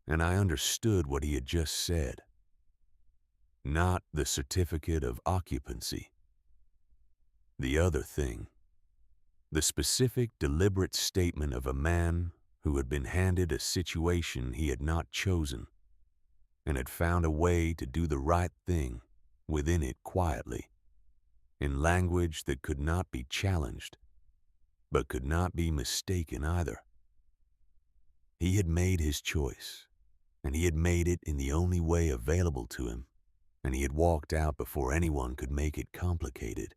And I understood what he had just said. Not the certificate of occupancy. The other thing. The specific, deliberate statement of a man who had been handed a situation he had not chosen and had found a way to do the right thing within it quietly, in language that could not be challenged, but could not be mistaken either. He had made his choice, and he had made it in the only way available to him, and he had walked out before anyone could make it complicated.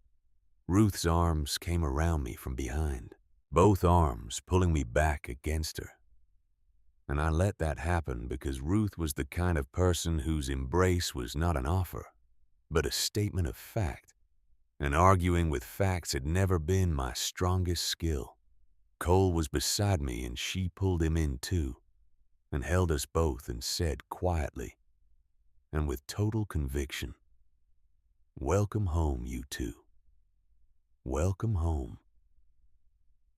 Ruth's arms came around me from behind, both arms pulling me back against her. And I let that happen because Ruth was the kind of person whose embrace was not an offer, but a statement of fact. And arguing with facts had never been my strongest skill. Cole was beside me and she pulled him in too, and held us both and said quietly, and with total conviction, "Welcome home, you two. Welcome home."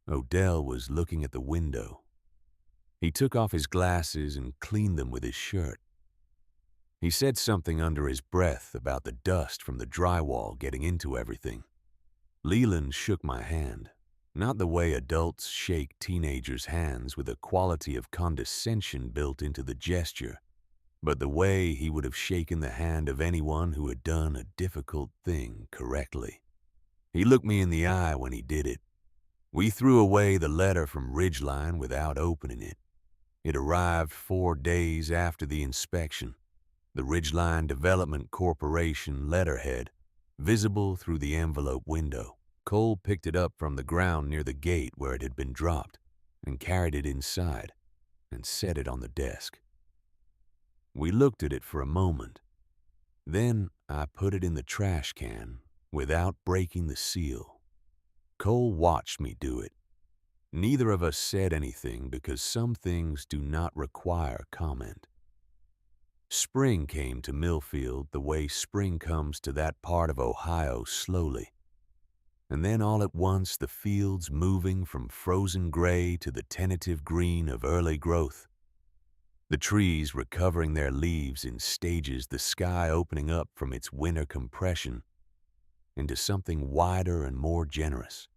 Odell was looking at the window. He took off his glasses and cleaned them with his shirt. He said something under his breath about the dust from the drywall getting into everything. Leland shook my hand, not the way adults shake teenagers' hands with a quality of condescension built into the gesture, but the way he would have shaken the hand of anyone who had done a difficult thing correctly. He looked me in the eye when he did it. We threw away the letter from Ridgeline without opening it. It arrived 4 days after the inspection. The Ridgeline Development Corporation letterhead, visible through the envelope window. Cole picked it up from the ground near the gate where it had been dropped and carried it inside and set it on the desk. We looked at it for a moment. Then I put it in the trash can without breaking the seal. Cole watched me do it. Neither of us said anything because some things do not require comment. Spring came to Millfield the way spring comes to that part of Ohio slowly. And then all at once the fields moving from frozen gray to the tentative green of early growth. The trees recovering their leaves in stages, the sky opening up from its winter compression into something wider and more generous.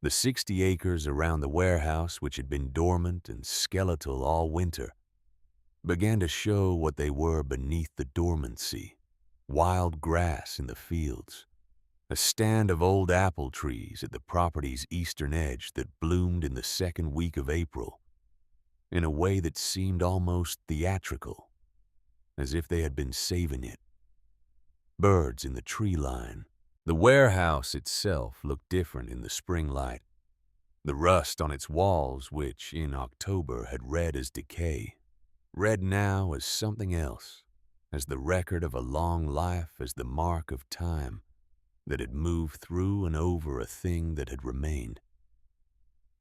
The 60 acres around the warehouse, which had been dormant and skeletal all winter, began to show what they were beneath the dormancy. Wild grass in the fields, a stand of old apple trees at the property's eastern edge that bloomed in the second week of April, in a way that seemed almost theatrical, as if they had been saving it. Birds in the tree line. The warehouse itself looked different in the spring light. The rust on its walls, which in October had read as decay, read now as something else, as the record of a long life, as the mark of time that had moved through and over a thing that had remained.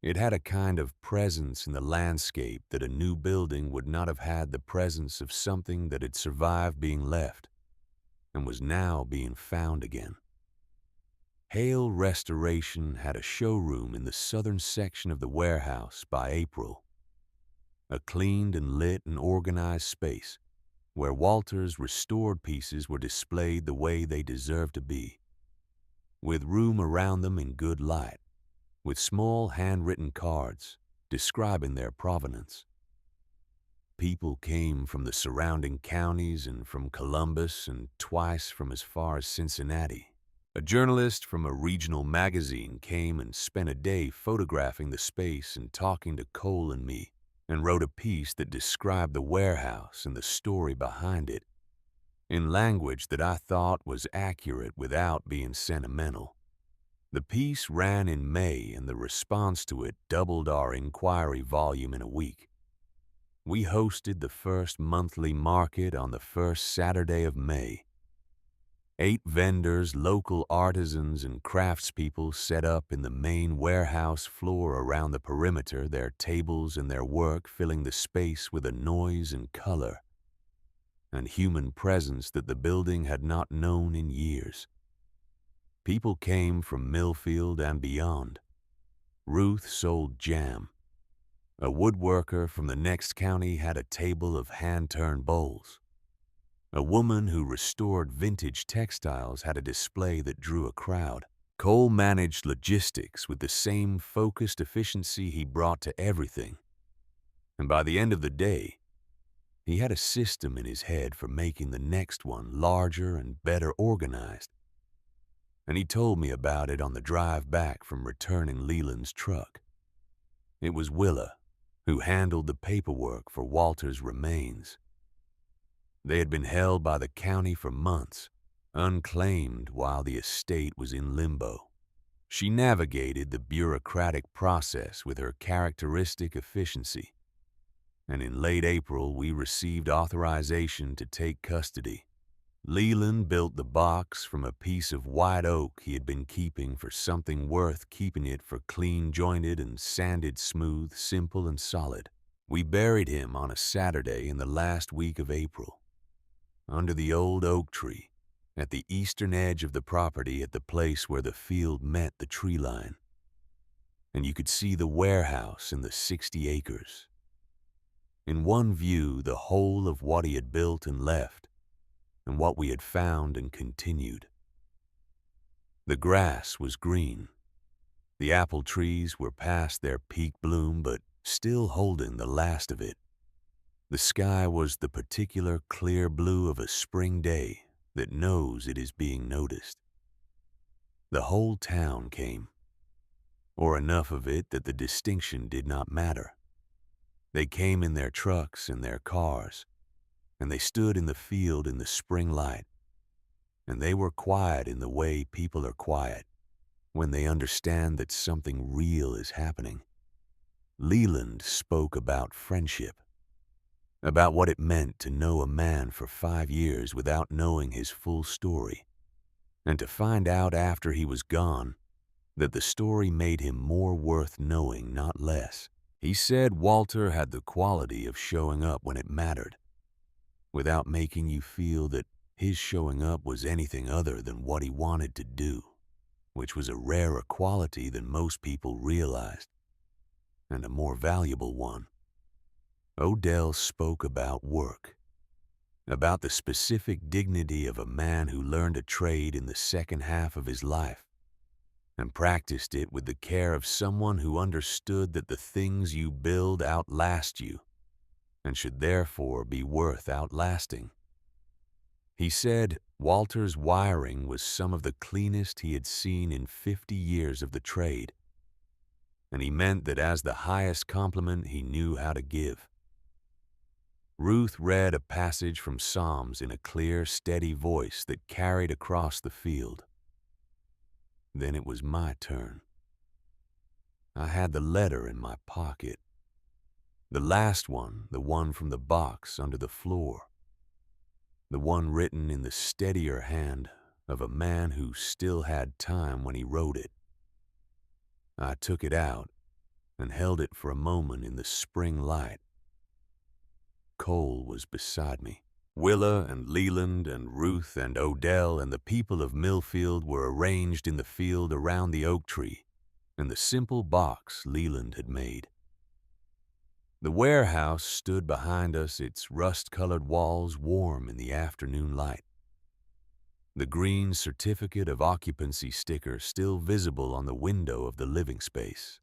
It had a kind of presence in the landscape that a new building would not have had, the presence of something that had survived being left and was now being found again. Hale Restoration had a showroom in the southern section of the warehouse by April, a cleaned and lit and organized space where Walter's restored pieces were displayed the way they deserved to be, with room around them in good light, with small handwritten cards describing their provenance. People came from the surrounding counties and from Columbus and twice from as far as Cincinnati. A journalist from a regional magazine came and spent a day photographing the space and talking to Cole and me, and wrote a piece that described the warehouse and the story behind it, in language that I thought was accurate without being sentimental. The piece ran in May, and the response to it doubled our inquiry volume in a week. We hosted the first monthly market on the first Saturday of May. 8 vendors, local artisans, and craftspeople set up in the main warehouse floor around the perimeter, their tables and their work filling the space with a noise and color and human presence that the building had not known in years. People came from Millfield and beyond. Ruth sold jam. A woodworker from the next county had a table of hand-turned bowls. A woman who restored vintage textiles had a display that drew a crowd. Cole managed logistics with the same focused efficiency he brought to everything. And by the end of the day, he had a system in his head for making the next one larger and better organized. And he told me about it on the drive back from returning Leland's truck. It was Willa who handled the paperwork for Walter's remains. They had been held by the county for months, unclaimed while the estate was in limbo. She navigated the bureaucratic process with her characteristic efficiency. and in late April we received authorization to take custody. Leland built the box from a piece of white oak he had been keeping for something worth keeping it for, clean-jointed and sanded smooth, simple and solid. We buried him on a Saturday in the last week of April, under the old oak tree, at the eastern edge of the property at the place where the field met the tree line. And you could see the warehouse and the 60 acres. In one view, the whole of what he had built and left, and what we had found and continued. The grass was green. The apple trees were past their peak bloom, but still holding the last of it. The sky was the particular clear blue of a spring day that knows it is being noticed. The whole town came, or enough of it that the distinction did not matter. They came in their trucks and their cars, and they stood in the field in the spring light, and they were quiet in the way people are quiet when they understand that something real is happening. Leland spoke about friendship, about what it meant to know a man for 5 years without knowing his full story, and to find out after he was gone that the story made him more worth knowing, not less. He said Walter had the quality of showing up when it mattered, without making you feel that his showing up was anything other than what he wanted to do, which was a rarer quality than most people realized, and a more valuable one. Odell spoke about work, about the specific dignity of a man who learned a trade in the second half of his life and practiced it with the care of someone who understood that the things you build outlast you and should therefore be worth outlasting. He said Walter's wiring was some of the cleanest he had seen in 50 years of the trade, and he meant that as the highest compliment he knew how to give. Ruth read a passage from Psalms in a clear, steady voice that carried across the field. Then it was my turn. I had the letter in my pocket. The last one, the one from the box under the floor. The one written in the steadier hand of a man who still had time when he wrote it. I took it out and held it for a moment in the spring light. Cole was beside me. Willa and Leland and Ruth and Odell and the people of Millfield were arranged in the field around the oak tree and the simple box Leland had made. The warehouse stood behind us, its rust-colored walls warm in the afternoon light. The green certificate of occupancy sticker still visible on the window of the living space.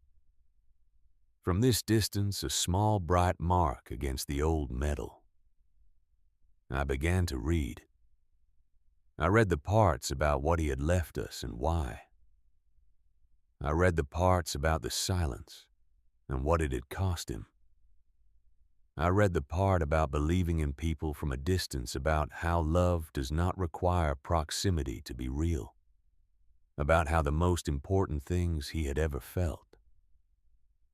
From this distance, a small bright mark against the old metal. I began to read. I read the parts about what he had left us and why. I read the parts about the silence and what it had cost him. I read the part about believing in people from a distance, about how love does not require proximity to be real, about how the most important things he had ever felt,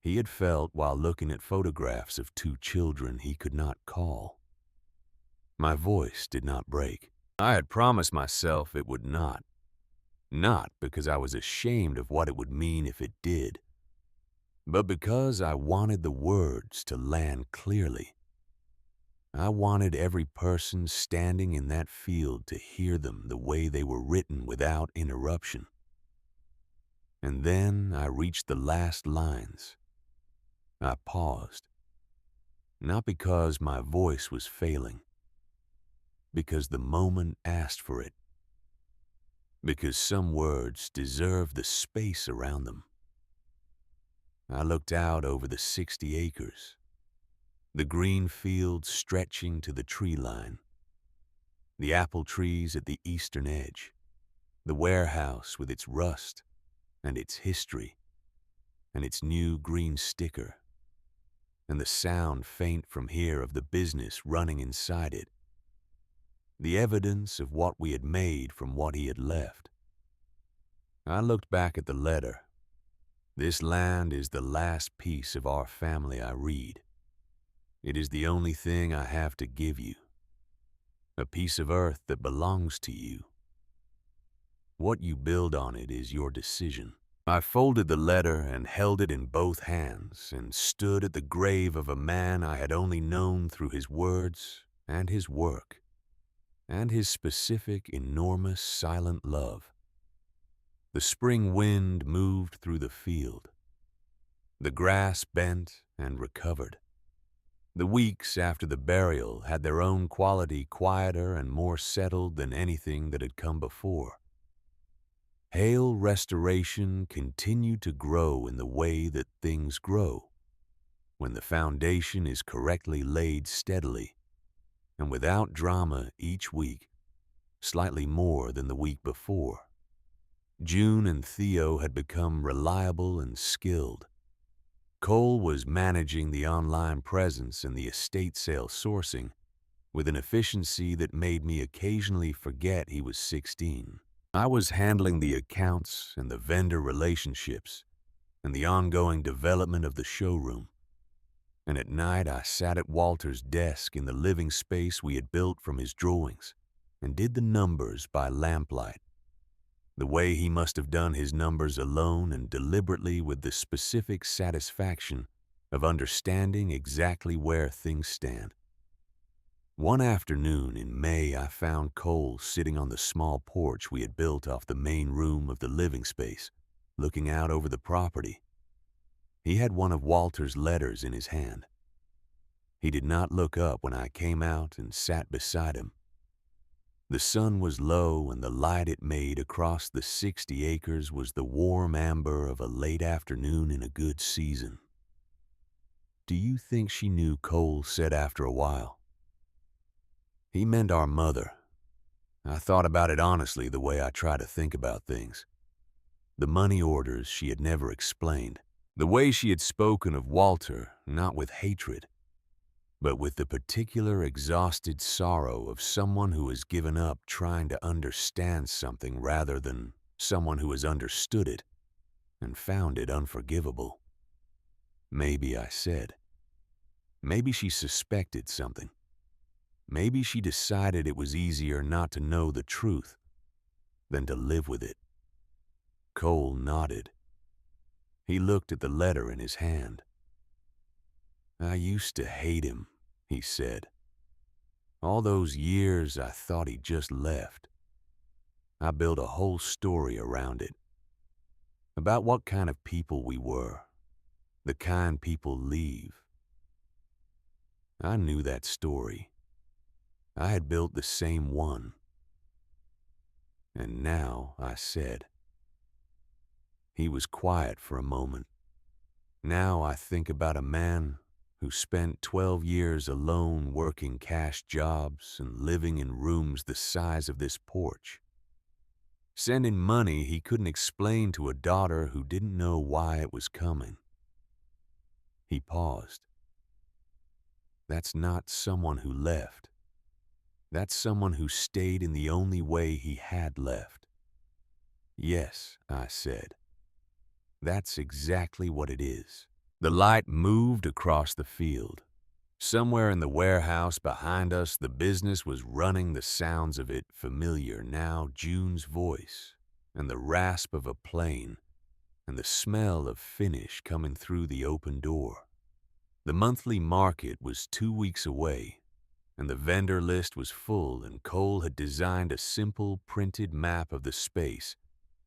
he had felt while looking at photographs of 2 children he could not call. My voice did not break. I had promised myself it would not. Not because I was ashamed of what it would mean if it did, but because I wanted the words to land clearly. I wanted every person standing in that field to hear them the way they were written without interruption. And then I reached the last lines. I paused, not because my voice was failing, because the moment asked for it, because some words deserve the space around them. I looked out over the 60 acres, the green fields stretching to the tree line, the apple trees at the eastern edge, the warehouse with its rust and its history and its new green sticker, and the sound faint from here of the business running inside it, the evidence of what we had made from what he had left. I looked back at the letter. This land is the last piece of our family I read. It is the only thing I have to give you, a piece of earth that belongs to you. What you build on it is your decision. I folded the letter and held it in both hands and stood at the grave of a man I had only known through his words and his work and his specific, enormous, silent love. The spring wind moved through the field. The grass bent and recovered. The weeks after the burial had their own quality, quieter and more settled than anything that had come before. Hale restoration continued to grow in the way that things grow, when the foundation is correctly laid steadily and without drama each week, slightly more than the week before. June and Theo had become reliable and skilled. Cole was managing the online presence and the estate sale sourcing with an efficiency that made me occasionally forget he was 16. I was handling the accounts and the vendor relationships and the ongoing development of the showroom. And at night I sat at Walter's desk in the living space we had built from his drawings and did the numbers by lamplight, the way he must have done his numbers alone and deliberately with the specific satisfaction of understanding exactly where things stand. One afternoon in May, I found Cole sitting on the small porch we had built off the main room of the living space, looking out over the property. He had one of Walter's letters in his hand. He did not look up when I came out and sat beside him. The sun was low, and the light it made across the 60 acres was the warm amber of a late afternoon in a good season. "Do you think she knew?" Cole said after a while. "He meant our mother." I thought about it honestly, the way I try to think about things. The money orders she had never explained. The way she had spoken of Walter, not with hatred, but with the particular exhausted sorrow of someone who has given up trying to understand something rather than someone who has understood it and found it unforgivable. Maybe, I said. Maybe she suspected something. Maybe she decided it was easier not to know the truth than to live with it. Cole nodded. He looked at the letter in his hand. "I used to hate him," he said. "All those years I thought he just left. I built a whole story around it, about what kind of people we were, the kind people leave. I knew that story. I had built the same one. And now," I said. He was quiet for a moment. "Now I think about a man who spent 12 years alone working cash jobs and living in rooms the size of this porch, sending money he couldn't explain to a daughter who didn't know why it was coming." He paused. "That's not someone who left. That's someone who stayed in the only way he had left." "Yes," I said. "That's exactly what it is." The light moved across the field. Somewhere in the warehouse behind us, the business was running, the sounds of it familiar now, June's voice, and the rasp of a plane, and the smell of finish coming through the open door. The monthly market was 2 weeks away, and the vendor list was full, and Cole had designed a simple printed map of the space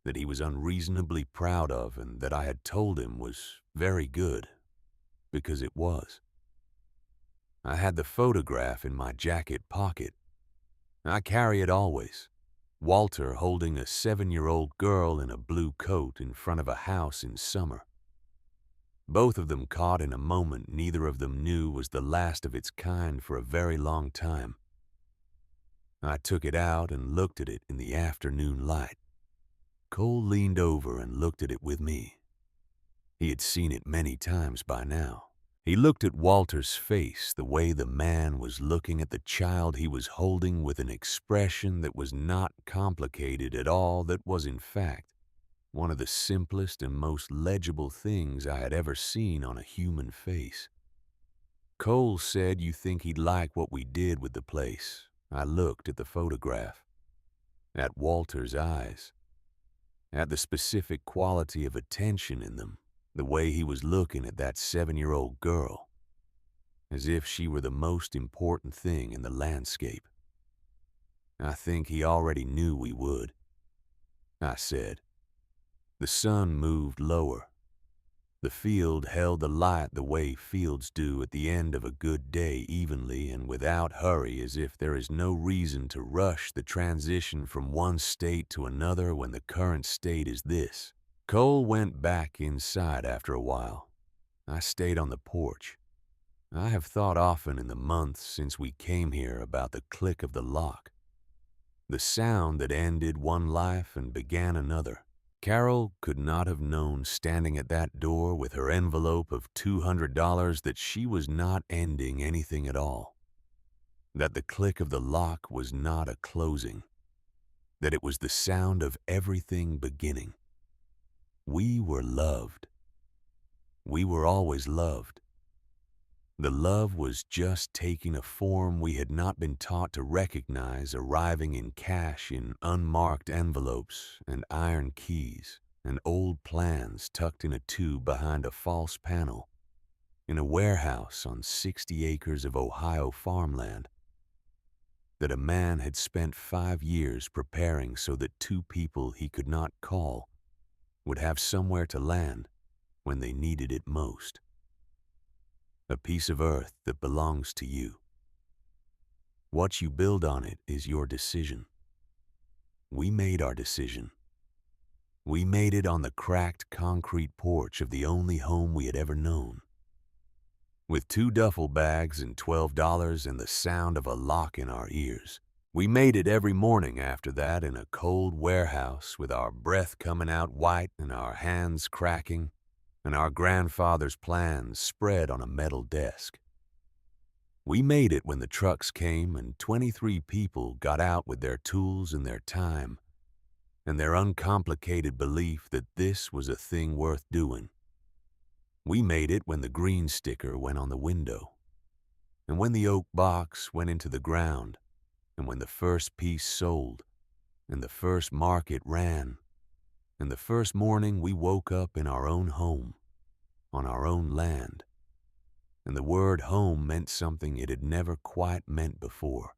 that he was unreasonably proud of and that I had told him was very good, because it was. I had the photograph in my jacket pocket. I carry it always. Walter holding a 7-year-old girl in a blue coat in front of a house in summer. Both of them caught in a moment neither of them knew was the last of its kind for a very long time. I took it out and looked at it in the afternoon light. Cole leaned over and looked at it with me. He had seen it many times by now. He looked at Walter's face the way the man was looking at the child he was holding, with an expression that was not complicated at all, that was in fact one of the simplest and most legible things I had ever seen on a human face. Cole said you think he'd like what we did with the place. I looked at the photograph, at Walter's eyes, at the specific quality of attention in them, the way he was looking at that 7-year-old girl, as if she were the most important thing in the landscape. I think he already knew we would, I said. The sun moved lower. The field held the light the way fields do at the end of a good day, evenly and without hurry, as if there is no reason to rush the transition from one state to another when the current state is this. Cole went back inside after a while. I stayed on the porch. I have thought often in the months since we came here about the click of the lock, the sound that ended one life and began another. Carol could not have known, standing at that door with her envelope of $200, that she was not ending anything at all, that the click of the lock was not a closing, that it was the sound of everything beginning. We were loved. We were always loved. The love was just taking a form we had not been taught to recognize, arriving in cash in unmarked envelopes and iron keys and old plans tucked in a tube behind a false panel, in a warehouse on 60 acres of Ohio farmland that a man had spent 5 years preparing so that 2 people he could not call would have somewhere to land when they needed it most. A piece of earth that belongs to you. What you build on it is your decision. We made our decision. We made it on the cracked concrete porch of the only home we had ever known. With 2 duffel bags and $12 and the sound of a lock in our ears. We made it every morning after that in a cold warehouse with our breath coming out white and our hands cracking, and our grandfather's plans spread on a metal desk. We made it when the trucks came and 23 people got out with their tools and their time and their uncomplicated belief that this was a thing worth doing. We made it when the green sticker went on the window, and when the oak box went into the ground, and when the first piece sold, and the first market ran, and the first morning we woke up in our own home, on our own land, and the word home meant something it had never quite meant before.